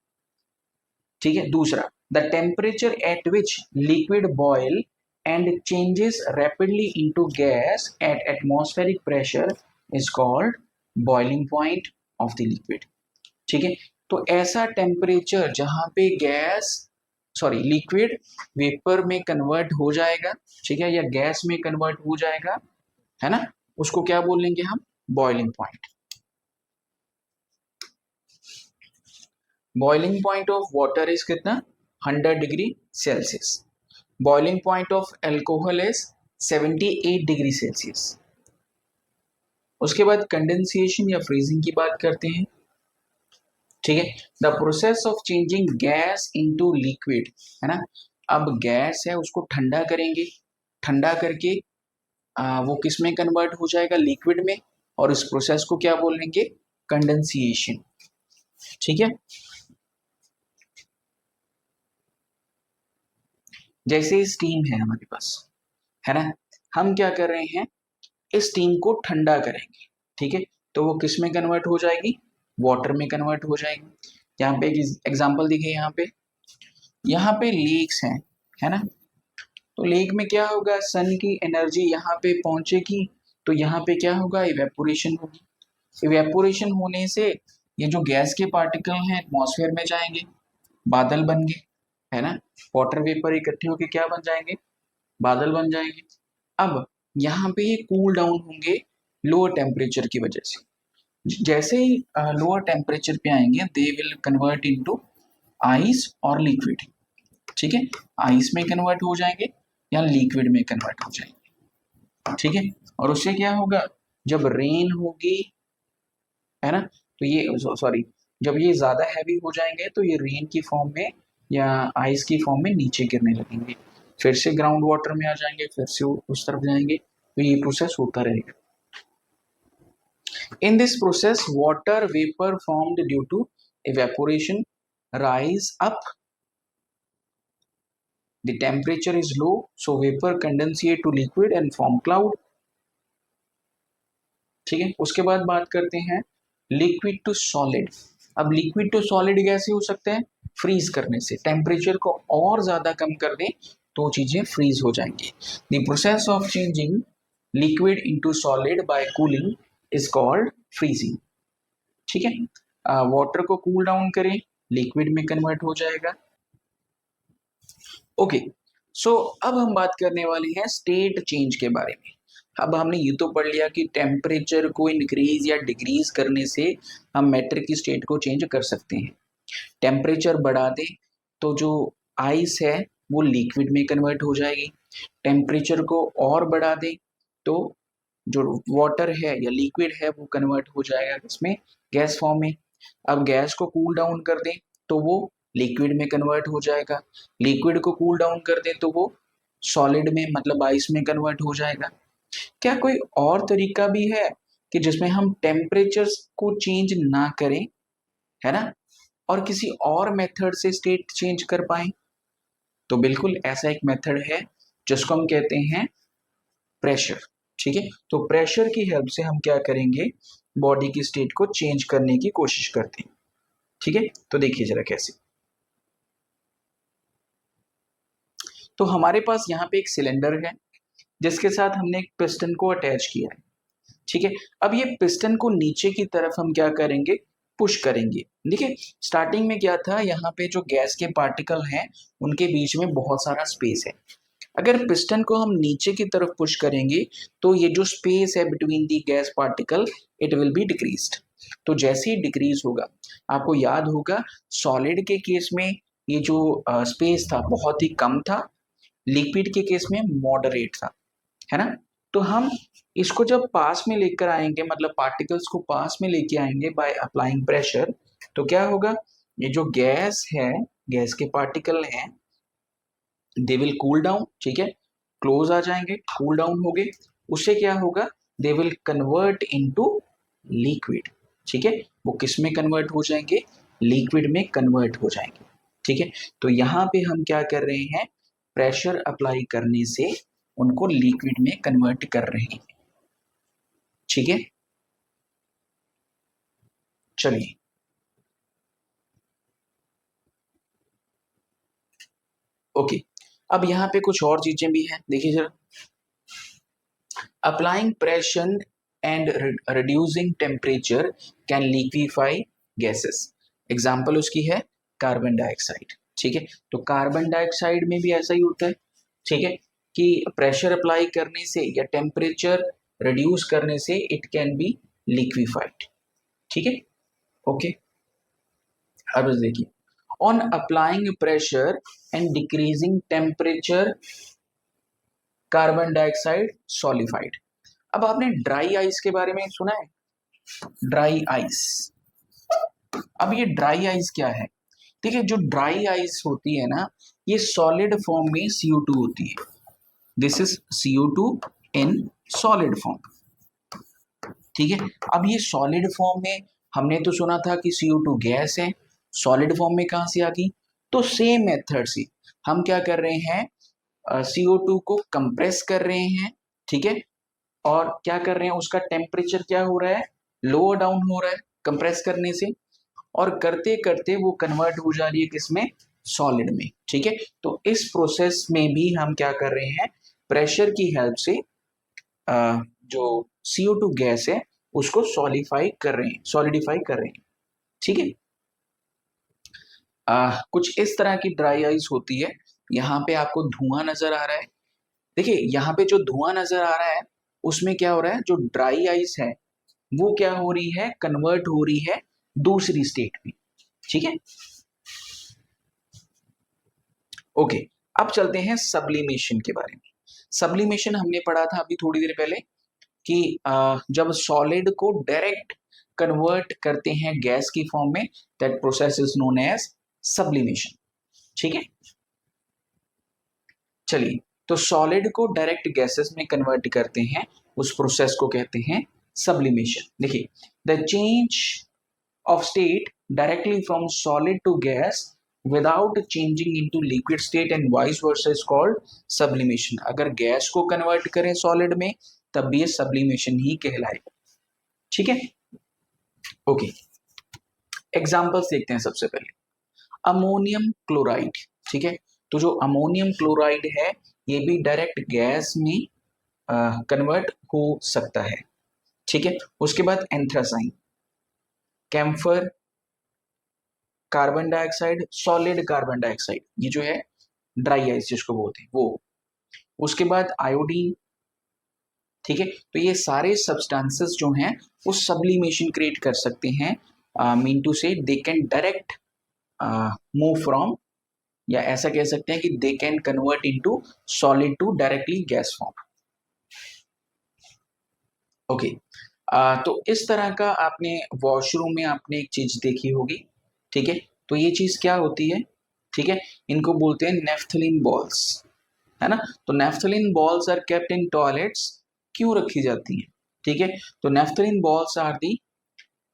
ठीक है। दूसरा, the temperature at which liquid boil and changes rapidly into gas at atmospheric pressure is called boiling point of the liquid, ठीक है। तो ऐसा temperature जहां पे gas sorry liquid vapour में कन्वर्ट हो जाएगा, ठीक है, या गैस में कन्वर्ट हो जाएगा, है ना, उसको क्या बोलेंगे हम, boiling point. Boiling point of water is कितना, 100 degree Celsius. Boiling point of alcohol is 78 degree Celsius. उसके बाद कंडेंसेशन या फ्रीजिंग की बात करते हैं, ठीक है, the process of changing gas into liquid, है ना, अब गैस है उसको ठंडा करेंगे, ठंडा करके वो किस में कन्वर्ट हो जाएगा, लिक्विड में, और इस प्रोसेस को क्या बोलेंगे, कंडेंसिएशन, ठीक है। जैसे स्टीम है हमारे पास, है ना, हम क्या कर रहे हैं, इस स्टीम को ठंडा करेंगे, ठीक है, तो वो किस में कन्वर्ट हो जाएगी, वाटर में कन्वर्ट हो जाएगी। यहाँ पे एक एग्जांपल देखिए, यहाँ पे लेक्स हैं, है ना, तो लेक में क्या होगा, सन की एनर्जी यहाँ पे पहुंचेगी, तो यहाँ पे क्या होगा, इवेपोरेशन होगी। इवेपोरेशन होने से ये जो गैस के पार्टिकल हैं एटमॉस्फेयर में जाएंगे, बादल बन गए, है ना, वाटर वेपर इकट्ठे होके क्या बन जाएंगे, बादल बन जाएंगे। अब यहाँ पे ये कूल डाउन होंगे लोअर टेम्परेचर की वजह से, जैसे ही लोअर टेम्परेचर पे आएंगे they will convert into ice और लिक्विड, ठीक है, आइस में कन्वर्ट हो जाएंगे या लिक्विड में कन्वर्ट हो जाएंगे, ठीक है। और उससे क्या होगा, जब रेन होगी, है ना, तो ये सॉरी जब ये ज्यादा हैवी हो जाएंगे तो ये रेन की फॉर्म में या आइस की फॉर्म में नीचे गिरने लगेंगे, फिर से ग्राउंड वाटर में आ जाएंगे, फिर से उस तरफ जाएंगे, तो ये प्रोसेस होता रहेगा। In this process water vapour formed due to evaporation rise up, the temperature is low, so vapor condensate to liquid and form cloud, ठीक है। उसके बाद बात करते हैं लिक्विड टू सॉलिड। अब लिक्विड टू सॉलिड कैसे हो सकते हैं, फ्रीज करने से, टेम्परेचर को और ज्यादा कम कर दें तो चीजें फ्रीज हो जाएंगी। The process of changing liquid into solid bye cooling is called freezing, ठीक है। वाटर को कूल डाउन करें, लिक्विड में कन्वर्ट हो जाएगा। ओके, सो अब हम बात करने वाले हैं स्टेट चेंज के बारे में। अब हमने ये तो पढ़ लिया कि टेम्परेचर को इंक्रीज या डिक्रीज करने से हम मैटर की स्टेट को चेंज कर सकते हैं। टेम्परेचर बढ़ा दें तो जो आइस है वो लिक्विड में कन्वर्ट हो जाएगी, टेम्परेचर को और बढ़ा दें तो जो वाटर है या लिक्विड है वो कन्वर्ट हो जाएगा इसमें, गैस फॉर्म में। अब गैस को कूल डाउन कर दें तो वो लिक्विड में कन्वर्ट हो जाएगा, लिक्विड को कूल डाउन कर दें तो वो सॉलिड में मतलब आइस में कन्वर्ट हो जाएगा। क्या कोई और तरीका भी है कि जिसमें हम टेम्परेचर को चेंज ना करें, है ना, और किसी और मेथड से स्टेट चेंज कर पाए? तो बिल्कुल ऐसा एक मेथड है जिसको हम कहते हैं प्रेशर। ठीक है, तो प्रेशर की हेल्प से हम क्या करेंगे, बॉडी की स्टेट को चेंज करने की कोशिश करते हैं। ठीक है, तो देखिए जरा कैसे। तो हमारे पास यहाँ पे एक सिलेंडर है जिसके साथ हमने एक पिस्टन को अटैच किया है। ठीक है, अब ये पिस्टन को नीचे की तरफ हम क्या करेंगे, पुश करेंगे। देखिए स्टार्टिंग में क्या था, यहाँ पे जो गैस के पार्टिकल हैं उनके बीच में बहुत सारा स्पेस है। अगर पिस्टन को हम नीचे की तरफ पुश करेंगे तो ये जो स्पेस है between the gas particle, it will be decreased. तो जैसे ही डिक्रीज होगा, आपको याद होगा सॉलिड के केस में ये जो स्पेस था बहुत ही कम था, लिक्विड के केस में मॉडरेट था, है ना। तो हम इसको जब पास में लेकर आएंगे, मतलब पार्टिकल्स को पास में लेके आएंगे बाय अप्लाइंग प्रेशर, तो क्या होगा, ये जो गैस है, गैस के पार्टिकल हैं, दे विल कूल डाउन। ठीक है, क्लोज आ जाएंगे, कूल डाउन हो गए, उससे क्या होगा, they will convert into liquid. ठीक है, वो किस में कन्वर्ट हो जाएंगे, लिक्विड में कन्वर्ट हो जाएंगे। ठीक है, तो यहाँ पे हम क्या कर रहे हैं, प्रेशर अप्लाई करने से उनको लिक्विड में कन्वर्ट कर रहे हैं। ठीक है, चलिए ओके। अब यहाँ पे कुछ और चीजें भी हैं, देखिए जरा। Applying pressure and reducing temperature can liquefy gases. Example उसकी है कार्बन डाइऑक्साइड। ठीक है, तो कार्बन डाइऑक्साइड में भी ऐसा ही होता है। ठीक है, कि प्रेशर अप्लाई करने से या टेम्परेचर रिड्यूस करने से इट कैन बी लिक्विफाइड। ठीक है, ओके। अब देखिए, on applying pressure and decreasing temperature carbon dioxide solidified. अब आपने ड्राई आइस के बारे में सुना है, ड्राई आइस। अब ये ड्राई आइस क्या है, ठीक है, जो ड्राई आइस होती है ना, ये सॉलिड फॉर्म में CO2 होती है। This is CO2 in solid form. ठीक है, अब ये सॉलिड फॉर्म में, हमने तो सुना था कि CO2 गैस है, सॉलिड फॉर्म में कहां से आ गई, तो सेम मेथड से हम क्या कर रहे हैं, CO2 को कंप्रेस कर रहे हैं। ठीक है, और क्या कर रहे हैं, उसका टेम्परेचर क्या हो रहा है, लोअर डाउन हो रहा है कंप्रेस करने से, और करते करते वो कन्वर्ट हो जा रही है किसमें, सॉलिड में। ठीक है, तो इस प्रोसेस में भी हम क्या कर रहे हैं, प्रेशर की हेल्प से जो CO2 गैस है उसको सॉलिडिफाई कर रहे हैं। ठीक है, कुछ इस तरह की ड्राई आइस होती है। यहाँ पे आपको धुआं नजर आ रहा है। देखिए यहाँ पे जो धुआं नजर आ रहा है उसमें क्या हो रहा है, जो ड्राई आइस है वो क्या हो रही है, कन्वर्ट हो रही है दूसरी स्टेट में। ठीक है, ओके। अब चलते हैं सब्लिमेशन के बारे में। सब्लिमेशन हमने पढ़ा था अभी थोड़ी देर पहले कि जब सॉलिड को डायरेक्ट कन्वर्ट करते हैं गैस की फॉर्म में, that process is known as sublimation. ठीक है, चलिए, तो सॉलिड को डायरेक्ट गैसेस में कन्वर्ट करते हैं, उस प्रोसेस को कहते हैं सब्लिमेशन। देखिए, the change of state directly from solid to gas without changing into liquid state and vice versa is called sublimation। अगर गैस को कन्वर्ट करें सॉलिड में तब भी ये सब्लिमेशन ही कहलाएगा। ठीक है, ओके। एग्जांपल्स देखते हैं। सबसे पहले अमोनियम क्लोराइड। ठीक है, तो जो अमोनियम क्लोराइड है ये भी डायरेक्ट गैस में कन्वर्ट हो सकता है। ठीक है, उसके बाद anthracene, camphor, carbon dioxide, solid carbon dioxide, ये जो है ड्राई आइस जिसको बोलते हैं वो। उसके बाद आयोडीन। ठीक है, तो ये सारे सब्सटेंसेस जो हैं वो सब्लिमेशन क्रिएट कर सकते हैं, mean to say they can direct move from, या ऐसा कह सकते हैं कि they can convert into solid to directly gas form. Okay, तो इस तरह का आपने वॉशरूम में आपने एक चीज देखी होगी। ठीक है, तो ये चीज क्या होती है, ठीक है, इनको बोलते हैं नेफ्थलीन बॉल्स, है ना। तो naphthalene balls are kept in toilets, क्यों रखी जाती हैं, ठीक है, तो naphthalene balls are the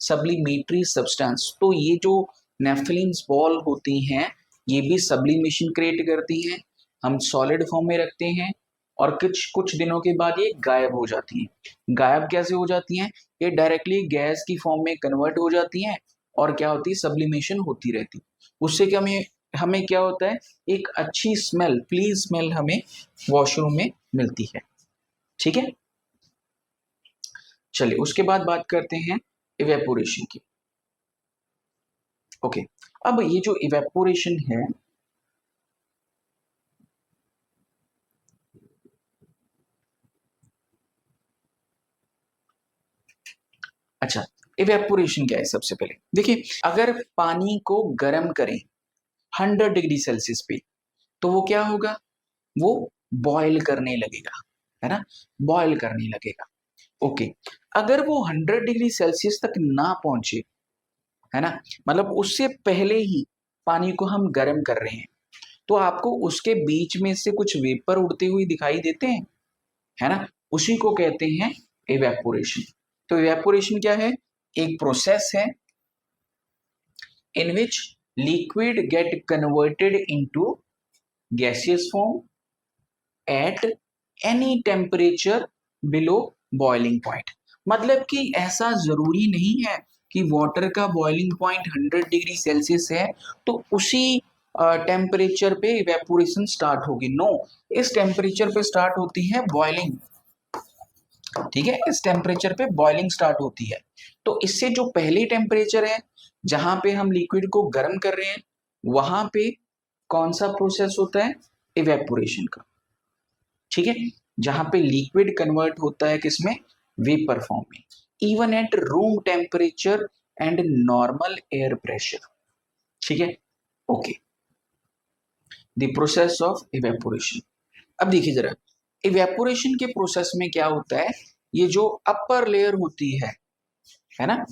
sublimatory substance. तो ये जो नेफ्थलीन्स बॉल होती हैं, ये भी सब्लिमेशन क्रिएट करती हैं, हम सॉलिड फॉर्म में रखते हैं और कुछ कुछ दिनों के बाद ये गायब हो जाती हैं। गायब कैसे हो जाती हैं? ये डायरेक्टली गैस की फॉर्म में कन्वर्ट हो जाती हैं और क्या होती है, सब्लिमेशन होती रहती है। उससे क्या हमें हमें क्या होता है, एक अच्छी स्मेल, प्लीज स्मेल हमें वॉशरूम में मिलती है। ठीक है, चलिए उसके बाद बात करते हैं इवेपोरेशन की। ओके, अब ये जो इवेपोरेशन है, अच्छा इवेपोरेशन क्या है? सबसे पहले देखिए, अगर पानी को गर्म करें 100 डिग्री सेल्सियस पे, तो वो क्या होगा, वो बॉयल करने लगेगा, है ना, बॉयल करने लगेगा। ओके, अगर वो 100 डिग्री सेल्सियस तक ना पहुंचे, है ना, मतलब उससे पहले ही पानी को हम गर्म कर रहे हैं, तो आपको उसके बीच में से कुछ वेपर उड़ते हुए दिखाई देते हैं, है ना, उसी को कहते हैं इवेपोरेशन। तो इवेपोरेशन क्या है? एक प्रोसेस है in which liquid get converted into gaseous form at any temperature below boiling point। मतलब कि ऐसा जरूरी नहीं है कि वाटर का बॉइलिंग पॉइंट 100 डिग्री सेल्सियस है तो उसी टेम्परेचर पे इवेपोरेशन स्टार्ट होगी। नो, इस टेम्परेचर पे स्टार्ट होती है बॉइलिंग। ठीक है, इस टेम्परेचर पे बॉइलिंग स्टार्ट होती है। तो इससे जो पहली टेम्परेचर है जहां पे हम लिक्विड को गर्म कर रहे हैं, वहां पे कौन सा प्रोसेस होता है? इवेपोरेशन का। ठीक है, जहां पे लिक्विड कन्वर्ट होता है किसमें? वेपर फॉर्म में, even at room temperature and normal air pressure. ठीक है, okay, the process of evaporation. अब देखिए जरा, इवेपोरेशन के प्रोसेस में क्या होता है, ये जो अपर लेयर होती है ना,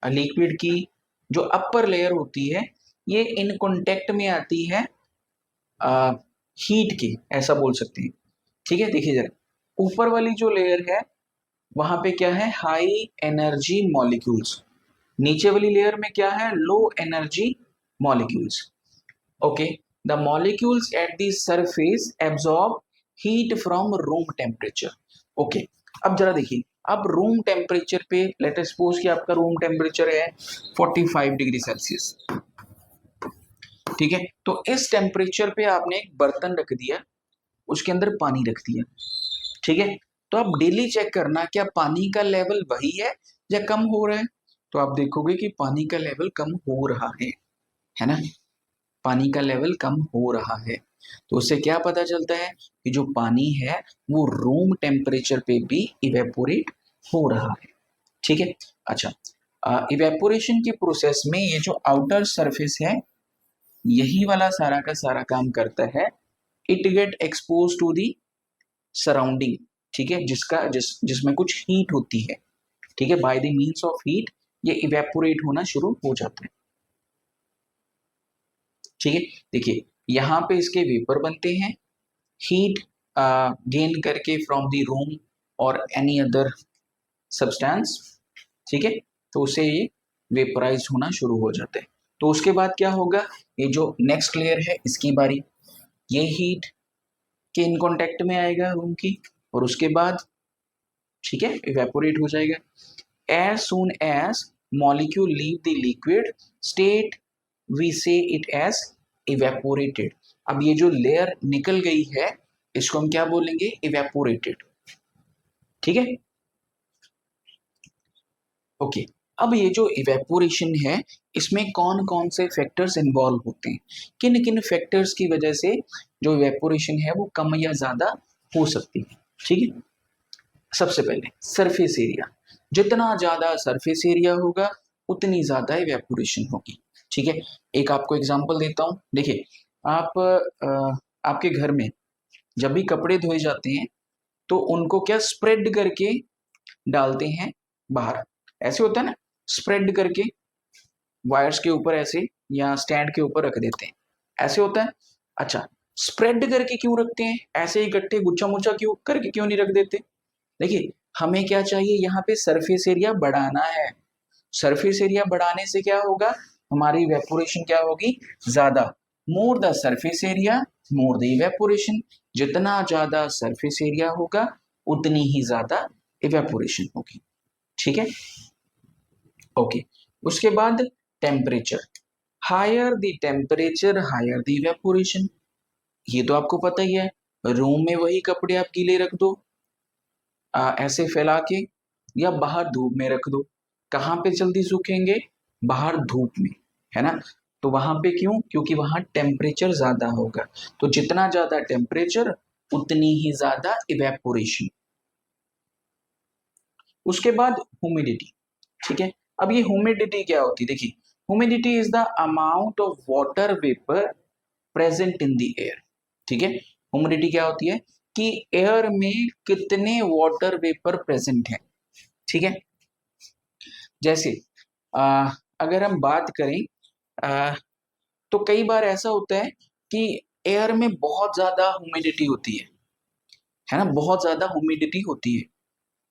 लिक्विड की जो अपर लेयर होती है, ये इन कांटेक्ट में आती है हीट की, ऐसा बोल सकते हैं। ठीक है, देखिए जरा, ऊपर वाली जो लेयर है वहां पे क्या है? High energy molecules. नीचे वाली लेयर में क्या है? Low energy molecules. Okay, the molecules eight the surface absorb heat from room temperature. Okay, अब जरा देखिए, अब रूम टेम्परेचर पे लेट अस सपोज कि आपका रूम टेम्परेचर है 45 डिग्री सेल्सियस। ठीक है, तो इस टेम्परेचर पे आपने एक बर्तन रख दिया, उसके अंदर पानी रख दिया। ठीक है, तो आप डेली चेक करना क्या पानी का लेवल वही है या कम हो रहा है। तो आप देखोगे कि पानी का लेवल कम हो रहा है ना, पानी का लेवल कम हो रहा है। तो उससे क्या पता चलता है कि जो पानी है वो रूम टेम्परेचर पे भी इवेपोरेट हो रहा है। ठीक है, अच्छा, इवेपोरेशन की प्रोसेस में ये जो आउटर सरफेस है, यही वाला सारा का सारा काम करता है। It get expose to the surrounding. ठीक है, जिसमें कुछ हीट होती है। ठीक है, by the means of heat ये इवेपोरेट होना शुरू हो जाता है। ठीक है, देखिए यहाँ पे इसके वेपर बनते हैं, हीट गेन करके फ्रॉम द रूम और एनी अदर सब्सटेंस। ठीक है, तो उसे ये वेपराइज होना शुरू हो जाता है। तो उसके बाद क्या होगा, ये जो नेक्स्ट लेयर है इसकी बारी, ये हीट के इन कांटेक्ट में आएगा रूम की, और उसके बाद ठीक है इवेपोरेट हो जाएगा। As soon as molecule leave the liquid state we say it as evaporated. अब ये जो लेयर निकल गई है इसको हम क्या बोलेंगे? इवेपोरेटेड। ठीक है, ओके, अब ये जो इवेपोरेशन है इसमें कौन कौन से फैक्टर्स इन्वॉल्व होते हैं, किन किन फैक्टर्स की वजह से जो इवेपोरेशन है वो कम या ज्यादा हो सकती है। ठीक है, सबसे पहले सरफेस एरिया, जितना ज्यादा सरफेस एरिया होगा उतनी ज्यादा इवेपोरेशन होगी। ठीक है, एक आपको एग्जांपल देता हूँ। देखिए, आप आपके घर में जब भी कपड़े धोए जाते हैं तो उनको क्या स्प्रेड करके डालते हैं बाहर, ऐसे होता है ना, स्प्रेड करके वायर्स के ऊपर ऐसे या स्टैंड के ऊपर रख देते हैं, ऐसे होता है। अच्छा, स्प्रेड करके क्यों रखते हैं? ऐसे इकट्ठे गुच्छा मुच्छा क्यों करके क्यों नहीं रख देते? देखिए, हमें क्या चाहिए, यहाँ पे सरफेस एरिया बढ़ाना है। सरफेस एरिया बढ़ाने से क्या होगा, हमारी इवेपोरेशन क्या होगी, ज्यादा। मोर the surface area more the evaporation, जितना ज्यादा सरफेस एरिया होगा उतनी ही ज्यादा इवेपोरेशन होगी। ठीक है, ओके। उसके बाद temperature, higher the temperature higher the evaporation. ये तो आपको पता ही है, रूम में वही कपड़े आप गीले रख दो ऐसे फैला के, या बाहर धूप में रख दो, कहाँ पे जल्दी सूखेंगे, बाहर धूप में, है ना। तो वहां पे क्यों, क्योंकि वहां टेम्परेचर ज्यादा होगा, तो जितना ज्यादा टेम्परेचर उतनी ही ज्यादा इवेपोरेशन। उसके बाद ह्यूमिडिटी। ठीक है, अब ये ह्यूमिडिटी क्या होती है, देखिए humidity is the amount of water vapour present in the air. ठीक है, ह्यूमिडिटी क्या होती है कि एयर में कितने वाटर वेपर प्रेजेंट है। ठीक है, जैसे अगर हम बात करें आ, तो कई बार ऐसा होता है कि एयर में बहुत ज्यादा ह्यूमिडिटी होती है ना, बहुत ज्यादा ह्यूमिडिटी होती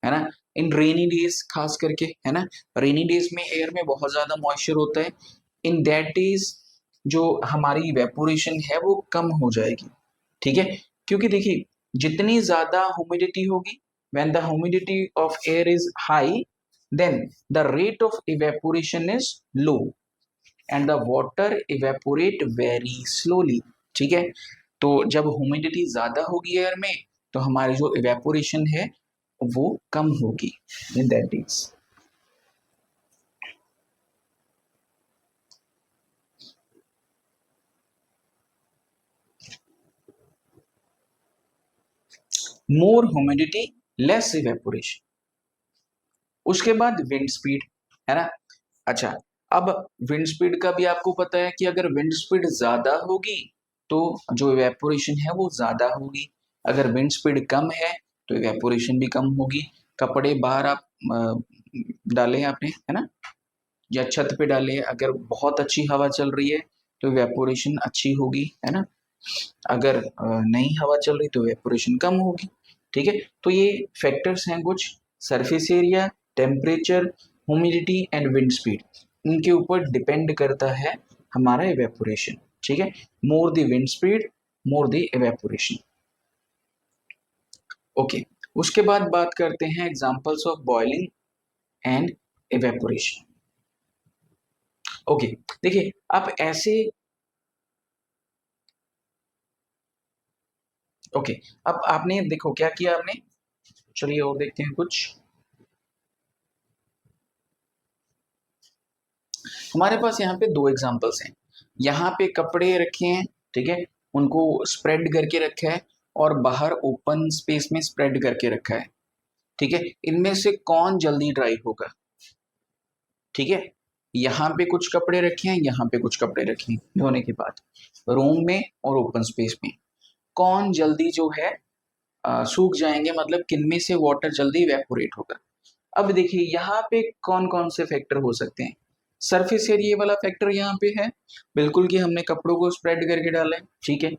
है ना। इन रेनी डेज खास करके, है ना, रेनी डेज में एयर में बहुत ज्यादा मॉइस्चर होता है। इन दैट डेज जो हमारी इवेपोरेशन है वो कम हो जाएगी। ठीक है, क्योंकि देखिए जितनी ज्यादा ह्यूमिडिटी होगी, when the humidity of air is high, then the rate of evaporation is low and the water evaporate very slowly. ठीक है, तो जब ह्यूमिडिटी ज्यादा होगी एयर में, तो हमारी जो इवेपोरेशन है वो कम होगी in that days. More humidity less evaporation. उसके बाद विंड स्पीड, है ना। अच्छा, अब विंड स्पीड का भी आपको पता है कि अगर विंड स्पीड ज्यादा होगी तो जो इवेपोरेशन है वो ज्यादा होगी, अगर विंड स्पीड कम है तो इवेपोरेशन भी कम होगी। कपड़े बाहर आप डालें आपने, है ना, या छत पे डालें, अगर बहुत अच्छी हवा चल रही है तो इवेपोरेशन अच्छी होगी, है ना। अगर नहीं हवा चल रही तो इवेपोरेशन कम होगी। ठीक है, तो ये फैक्टर्स हैं कुछ, surface area, temperature, humidity and wind speed, इनके ऊपर डिपेंड करता है हमारा इवेपोरेशन। ठीक है, more the wind speed more the evaporation. Okay, उसके बाद बात करते हैं examples of boiling and evaporation. Okay, देखिए आप ऐसे, ओके, अब आपने देखो क्या किया आपने, चलिए और देखते हैं कुछ। हमारे पास यहाँ पे दो एग्जांपल्स हैं, यहाँ पे कपड़े रखे हैं, ठीक है, उनको स्प्रेड करके रखा है, और बाहर ओपन स्पेस में स्प्रेड करके रखा है। ठीक है, इनमें से कौन जल्दी ड्राई होगा। ठीक है, यहाँ पे कुछ कपड़े रखे हैं, यहाँ पे कुछ कपड़े रखे हैं धोने के बाद, रूम में और ओपन स्पेस में, कौन जल्दी जो है सूख जाएंगे, मतलब किनमें से वाटर जल्दी इवेपोरेट होगा। अब देखिए यहाँ पे कौन कौन से फैक्टर हो सकते हैं। सरफेस एरिया वाला फैक्टर यहाँ पे है, बिल्कुल कि हमने कपड़ों को स्प्रेड करके डाला है। ठीक है,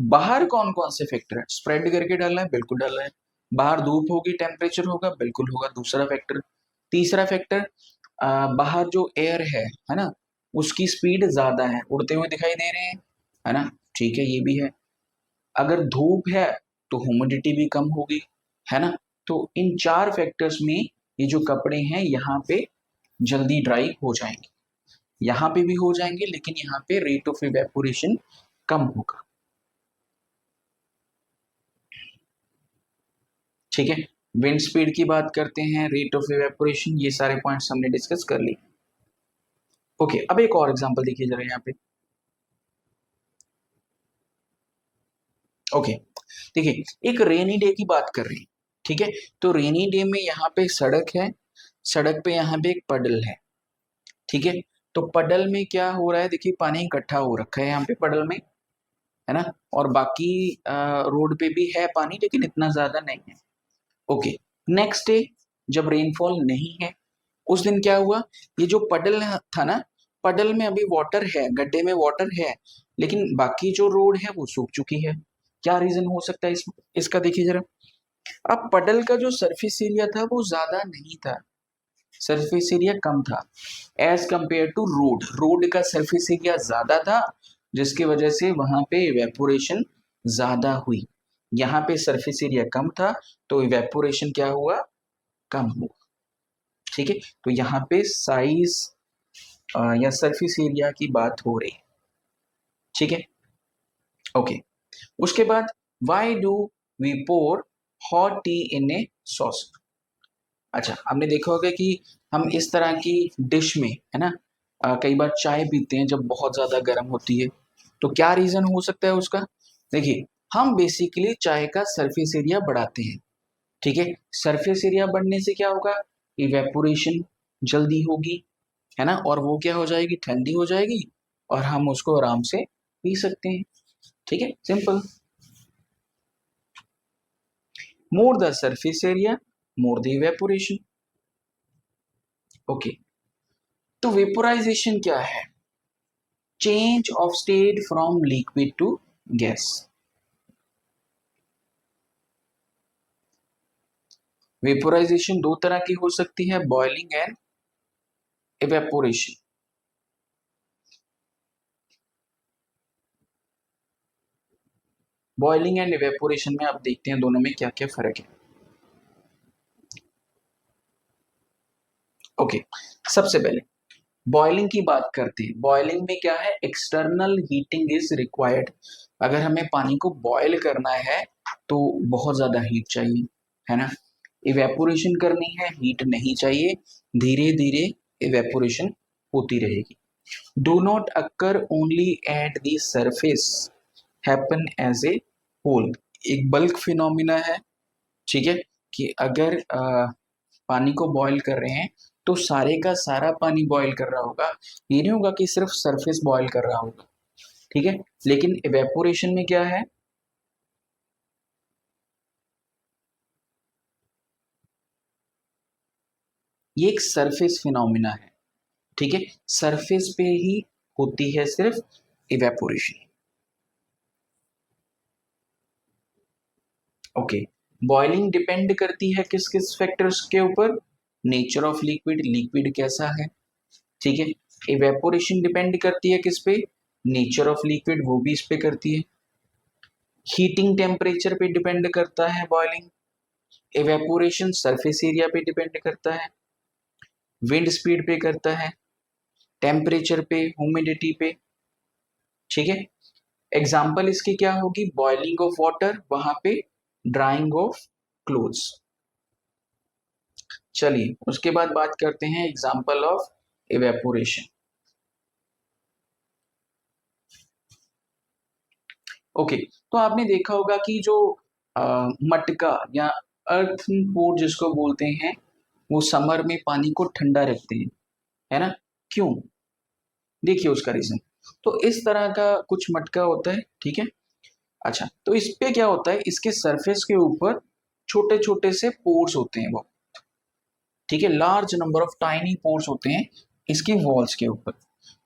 बाहर कौन कौन से फैक्टर है, स्प्रेड करके डाला है, बिल्कुल डाला है। बाहर धूप होगी, टेम्परेचर होगा, बिल्कुल होगा, दूसरा फैक्टर। तीसरा फैक्टर, बाहर जो एयर है ना, उसकी स्पीड ज्यादा है, उड़ते हुए दिखाई दे रहे हैं, है ना। ठीक है, ये भी है। अगर धूप है तो ह्यूमिडिटी भी कम होगी, है ना। तो इन चार फैक्टर्स में ये जो कपड़े हैं यहाँ पे जल्दी ड्राई हो जाएंगे, यहाँ पे भी हो जाएंगे, लेकिन यहाँ पे रेट ऑफ इवेपोरेशन कम होगा। ठीक है, विंड स्पीड की बात करते हैं, रेट ऑफ इवेपोरेशन, ये सारे पॉइंट्स हमने डिस्कस कर लिए। ओके, अब एक और एग्जांपल देखिए जरा यहाँ पे। ओके, देखिए एक रेनी डे की बात कर रहे हैं। ठीक है, तो रेनी डे में यहाँ पे सड़क है, सड़क पे यहाँ पे एक पडल है। ठीक है, तो पडल में क्या हो रहा है, देखिए पानी इकट्ठा हो रखा है यहाँ पे पडल में, है ना, और बाकी रोड पे भी है पानी, लेकिन इतना ज्यादा नहीं है। ओके, नेक्स्ट डे जब रेनफॉल नहीं है, उस दिन क्या हुआ, ये जो पडल था ना, पडल में अभी वाटर है, गड्ढे में वाटर है, लेकिन बाकी जो रोड है वो सूख चुकी है। क्या रीजन हो सकता है इसका देखिए जरा। अब पडल का जो सरफेस एरिया था वो ज्यादा नहीं था, सरफेस एरिया कम था as compare to road. Road का सरफेस एरिया ज्यादा था जिसकी वजह से वहां पे इवेपोरेशन ज्यादा हुई। यहाँ पे सरफेस एरिया कम था तो इवेपोरेशन क्या हुआ, कम हुआ। ठीक है, तो यहाँ पे साइज या सरफेस एरिया की बात हो रही है। ठीक है, ओके। उसके बाद why do we pour hot tea in a saucer. अच्छा, आपने देखा होगा कि हम इस तरह की डिश में, है ना, कई बार चाय पीते हैं जब बहुत ज्यादा गर्म होती है। तो क्या रीजन हो सकता है उसका? देखिए, हम बेसिकली चाय का सरफेस एरिया बढ़ाते हैं। ठीक है, सरफेस एरिया बढ़ने से क्या होगा, इवेपोरेशन जल्दी होगी, है ना, और वो क्या हो जाएगी, ठंडी हो जाएगी और हम उसको आराम से पी सकते हैं। ठीक है, simple. More the surface area more the evaporation. Okay, तो वेपोराइजेशन क्या है? Change of state from liquid to gas. Vaporisation दो तरह की हो सकती है, boiling and evaporation. Boiling and evaporation में आप देखते हैं दोनों में क्या क्या फर्क है। ओके, सबसे पहले बॉइलिंग की बात करते हैं। बॉइलिंग में क्या है, एक्सटर्नल हीटिंग इज रिक्वायर्ड। अगर हमें पानी को बॉयल करना है तो बहुत ज्यादा हीट चाहिए, है ना। इवेपोरेशन करनी है, हीट नहीं चाहिए, धीरे धीरे इवेपोरेशन होती रहेगी। Do not occur only at the surface, happen as a whole. एक बल्क फिनोमिना है, ठीक है, कि अगर पानी को बॉईल कर रहे हैं तो सारे का सारा पानी बॉईल कर रहा होगा, ये नहीं होगा कि सिर्फ सरफेस बॉईल कर रहा होगा। ठीक है, लेकिन इवेपोरेशन में क्या है, ये एक सरफेस फिनोमिना है। ठीक है, सरफेस पे ही होती है सिर्फ इवेपोरेशन। ओके, बॉइलिंग डिपेंड करती है किस किस फैक्टर्स के ऊपर? नेचर ऑफ लिक्विड, लिक्विड कैसा है। ठीक है, इवेपोरेशन डिपेंड करती है किस पे? नेचर ऑफ लिक्विड, वो भी इस पे करती है। हीटिंग टेम्परेचर पे डिपेंड करता है बॉइलिंग। इवेपोरेशन सरफेस एरिया पे डिपेंड करता है, विंड स्पीड पे करता है, टेम्परेचर पे, ह्यूमिडिटी पे। ठीक है, एग्जाम्पल इसकी क्या होगी, बॉइलिंग ऑफ वाटर, वहां पे ड्राइंग ऑफ क्लोथ्स। चलिए उसके बाद बात करते हैं एग्जाम्पल ऑफ इवेपोरेशन। ओके, तो आपने देखा होगा कि जो मटका या अर्थन पोट जिसको बोलते हैं, वो समर में पानी को ठंडा रखते हैं, है ना। क्यों? देखिए उसका रीजन। तो इस तरह का कुछ मटका होता है, ठीक है। अच्छा, तो इस पे क्या होता है, इसके सरफेस के ऊपर छोटे छोटे से पोर्स होते हैं वो, ठीक है, large number of tiny pores होते हैं इसकी वॉल्स के ऊपर।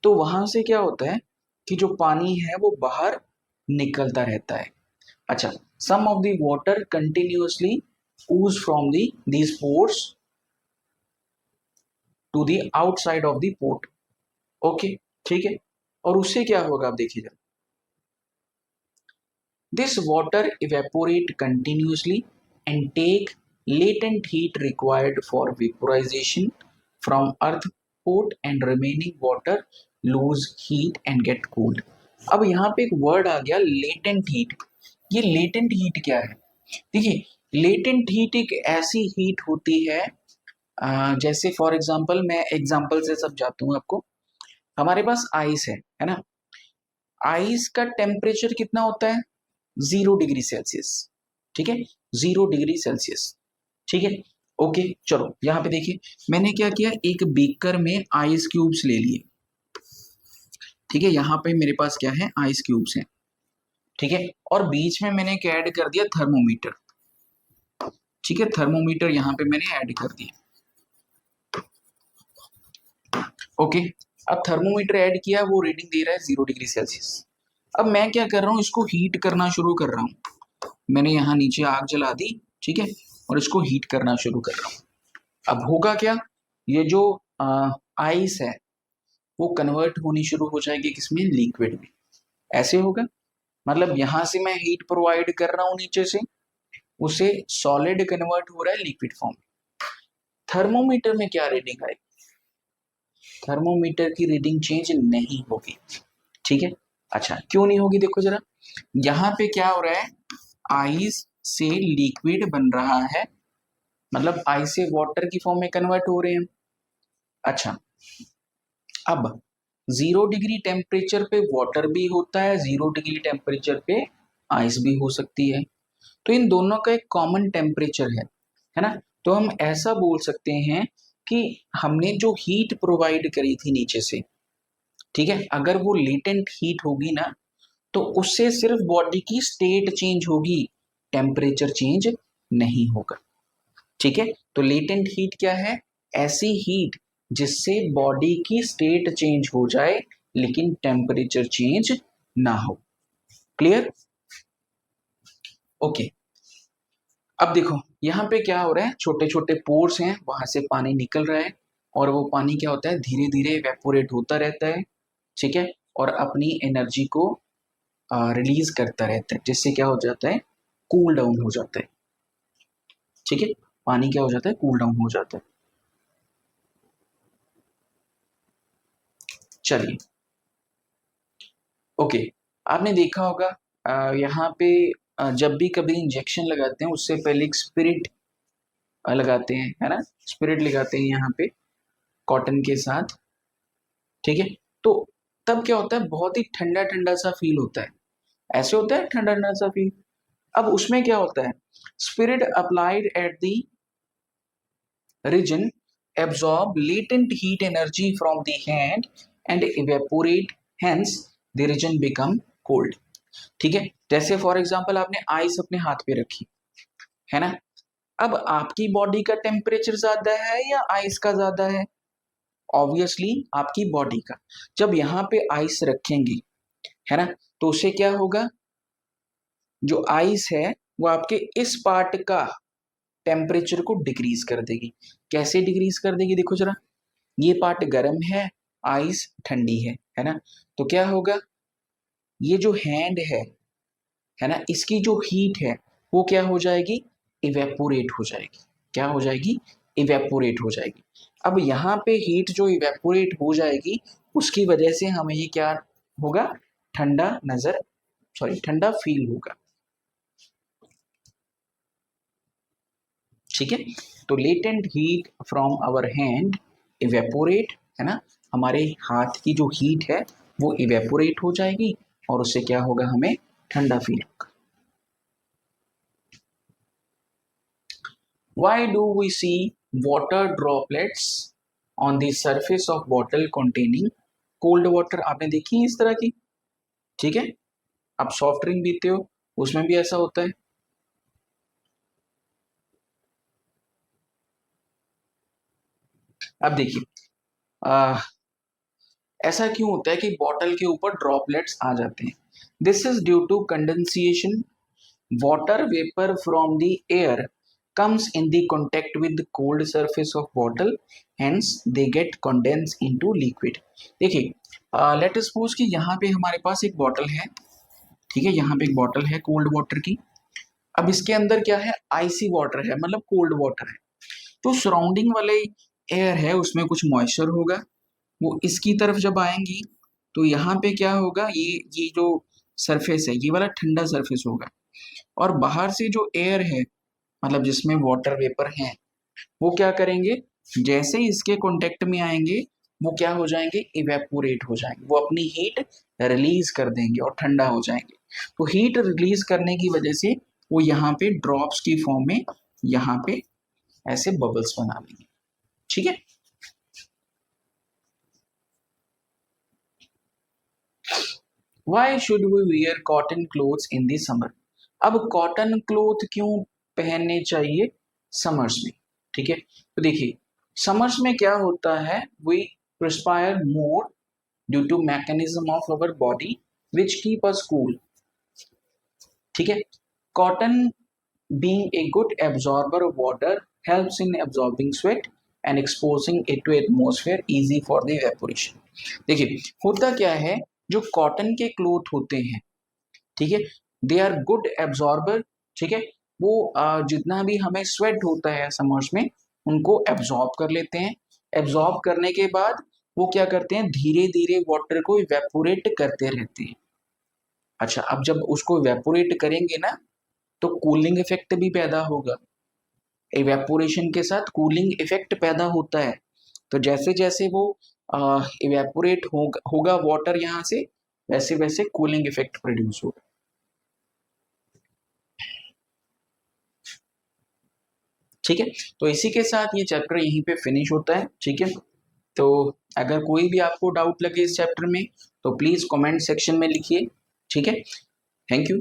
तो वहां से क्या होता है कि जो पानी है वो बाहर निकलता रहता है। अच्छा, some of the water continuously ooze from the these pores to the outside of the port. Okay, ठीक है, और उससे क्या होगा आप देखिएगा, this water evaporate continuously and take latent heat required for vaporization from earth port and remaining water lose heat and get cooled। अब यहाँ पे एक वर्ड आ गया लेटेंट हीट। ये लेटेंट हीट क्या है? देखिए, लेटेंट हीट एक ऐसी हीट होती है, जैसे फॉर एग्जांपल, मैं एग्जांपल से समझाता हूँ आपको। हमारे पास आइस है ना। आइस का टेम्परेचर कितना होता है? 0 डिग्री सेल्सियस। ठीक है, 0 डिग्री सेल्सियस। ठीक है, ओके। चलो यहाँ पे देखिए, मैंने क्या किया, एक बीकर में आइस क्यूब्स ले लिए। ठीक है, यहाँ पे मेरे पास क्या है, आइस क्यूब्स हैं। ठीक है, और बीच में मैंने क्या ऐड कर दिया, थर्मोमीटर। ठीक है, थर्मोमीटर यहाँ पे मैंने ऐड कर दिया। ओके, अब थर्मोमीटर ऐड किया, वो रीडिंग दे रहा है 0 डिग्री सेल्सियस। अब मैं क्या कर रहा हूँ, इसको हीट करना शुरू कर रहा हूँ। मैंने यहाँ नीचे आग जला दी, ठीक है, और इसको हीट करना शुरू कर रहा हूँ। अब होगा क्या, ये जो आइस है वो कन्वर्ट होनी शुरू हो जाएगी किसमें, लिक्विड में। ऐसे होगा, मतलब यहां से मैं हीट प्रोवाइड कर रहा हूं नीचे से, उसे सॉलिड कन्वर्ट हो रहा है लिक्विड फॉर्म में। थर्मोमीटर में क्या रीडिंग आएगी, थर्मोमीटर की रीडिंग चेंज नहीं होगी, ठीक है। अच्छा क्यों नहीं होगी, देखो जरा, यहाँ पे क्या हो रहा है, आइस से लिक्विड बन रहा है, मतलब आइस से वाटर की फॉर्म में कन्वर्ट हो रहे हैं। अच्छा अब 0 डिग्री टेम्परेचर पे वाटर भी होता है, 0 डिग्री टेम्परेचर पे आइस भी हो सकती है, तो इन दोनों का एक कॉमन टेम्परेचर है ना। तो हम ऐसा बोल सकते हैं कि हमने जो हीट प्रोवाइड करी थी नीचे से, ठीक है, अगर वो लेटेंट हीट होगी ना, तो उससे सिर्फ बॉडी की स्टेट चेंज होगी, टेम्परेचर चेंज नहीं होगा, ठीक है। तो लेटेंट हीट क्या है, ऐसी हीट जिससे बॉडी की स्टेट चेंज हो जाए लेकिन टेम्परेचर चेंज ना हो। Clear, okay. अब देखो यहाँ पे क्या हो रहा है, छोटे छोटे पोर्स हैं, वहां से पानी निकल रहा है, और वो पानी क्या होता है, धीरे धीरे इवेपोरेट होता रहता है, ठीक है, और अपनी एनर्जी को रिलीज करता रहता है, जिससे क्या हो जाता है, कूल डाउन हो जाता है, ठीक है, पानी क्या हो जाता है, कूल डाउन हो जाता है। चलिए ओके, आपने देखा होगा यहाँ पे जब भी कभी इंजेक्शन लगाते हैं उससे पहले एक स्पिरिट लगाते हैं, है ना, स्पिरिट लगाते हैं यहाँ पे कॉटन के साथ, ठीक है। तो तब क्या होता है, बहुत ही ठंडा ठंडा सा फील होता है, ऐसे होता है ठंडा ठंडा सा फील। अब उसमें क्या होता है, spirit applied at the region absorb latent heat energy from the hand and evaporate, hence the region become cold, ठीक है। जैसे फॉर एग्जांपल आपने आइस अपने हाथ पे रखी, है ना, अब आपकी बॉडी का टेम्परेचर ज्यादा है या आइस का ज्यादा है, ऑब्वियसली आपकी बॉडी का। जब यहाँ पे आइस रखेंगे, है ना, तो उससे क्या होगा, जो आइस है वो आपके इस पार्ट का टेम्परेचर को डिक्रीज कर देगी। कैसे डिक्रीज कर देगी, देखो जरा, ये पार्ट गर्म है, आइस ठंडी है ना, तो क्या होगा, ये जो हैंड है ना, इसकी जो हीट है वो क्या हो जाएगी, इवेपोरेट हो जाएगी, क्या हो जाएगी, इवेपोरेट हो जाएगी। अब यहाँ पे हीट जो इवेपोरेट हो जाएगी उसकी वजह से हमें ये क्या होगा, ठंडा नजर, सॉरी ठंडा फील होगा, ठीक है। तो latent heat from our hand evaporate, है ना, हमारे हाथ की जो हीट है वो इवेपोरेट हो जाएगी और उससे क्या होगा, हमें ठंडा फील होगा। Why do we see water droplets on the surface of bottle containing cold water? आपने देखी है इस तरह की, ठीक है, आप सॉफ्ट ड्रिंक पीते हो उसमें भी ऐसा होता है। अब देखिए ऐसा क्यों होता है कि बॉटल के ऊपर ड्रॉपलेट्स आ जाते हैं, this is due to condensation, water vapor from the air comes in the contact with the cold surface of bottle, hence they get condensed into liquid। देखिए लेट अस सपोज कि यहाँ पे हमारे पास एक बॉटल है, ठीक है, यहाँ पे एक बॉटल है कोल्ड वाटर की, अब इसके अंदर क्या है, आइसी वाटर है, मतलब कोल्ड वाटर है, तो सराउंडिंग वाले एयर है उसमें कुछ मॉइस्चर होगा, वो इसकी तरफ जब आएंगी तो यहाँ पे क्या होगा, ये जो सरफेस है ये वाला ठंडा सरफेस होगा, और बाहर से जो एयर है, मतलब जिसमें वाटर वेपर है, वो क्या करेंगे, जैसे ही इसके कांटेक्ट में आएंगे वो क्या हो जाएंगे, इवेपोरेट हो जाएंगे, वो अपनी हीट रिलीज कर देंगे और ठंडा हो जाएंगे। तो हीट रिलीज करने की वजह से वो यहाँ पे ड्रॉप्स की फॉर्म में यहाँ पे ऐसे बबल्स बना लेंगे, ठीक है। Why should we wear cotton clothes in the summer, अब कॉटन क्लोथ क्यों पहनने चाहिए समर्स में, ठीक है। तो देखिए समर्स में क्या होता है, we perspire more due to mechanism of our body which keep us cool, ठीक है। Cotton being a good absorber of water helps in absorbing sweat and exposing it to atmosphere easy for the evaporation. देखिए होता क्या है, जो cotton के cloth होते हैं, ठीक है, दे आर गुड एब्जॉर्बर, ठीक है, वो जितना भी हमें स्वेट होता है समर्स में उनको एब्जॉर्ब कर लेते हैं। एब्जॉर्ब करने के बाद वो क्या करते हैं, धीरे धीरे वाटर को इवेपोरेट करते रहते हैं। अच्छा, अब जब उसको इवेपोरेट करेंगे ना तो कूलिंग इफेक्ट भी पैदा होगा। इवेपोरेशन के साथ कूलिंग इफेक्ट पैदा होता है। तो जैसे जैसे वो इवेपोरेट होगा वाटर यहाँ से, वैसे वैसे कूलिंग इफेक्ट प्रोड्यूस होगा। ठीक है, तो इसी के साथ ये चैप्टर यहीं पे फिनिश होता है। ठीक है, तो अगर कोई भी आपको डाउट लगे इस चैप्टर में तो प्लीज कमेंट सेक्शन में लिखिए। ठीक है, थैंक यू।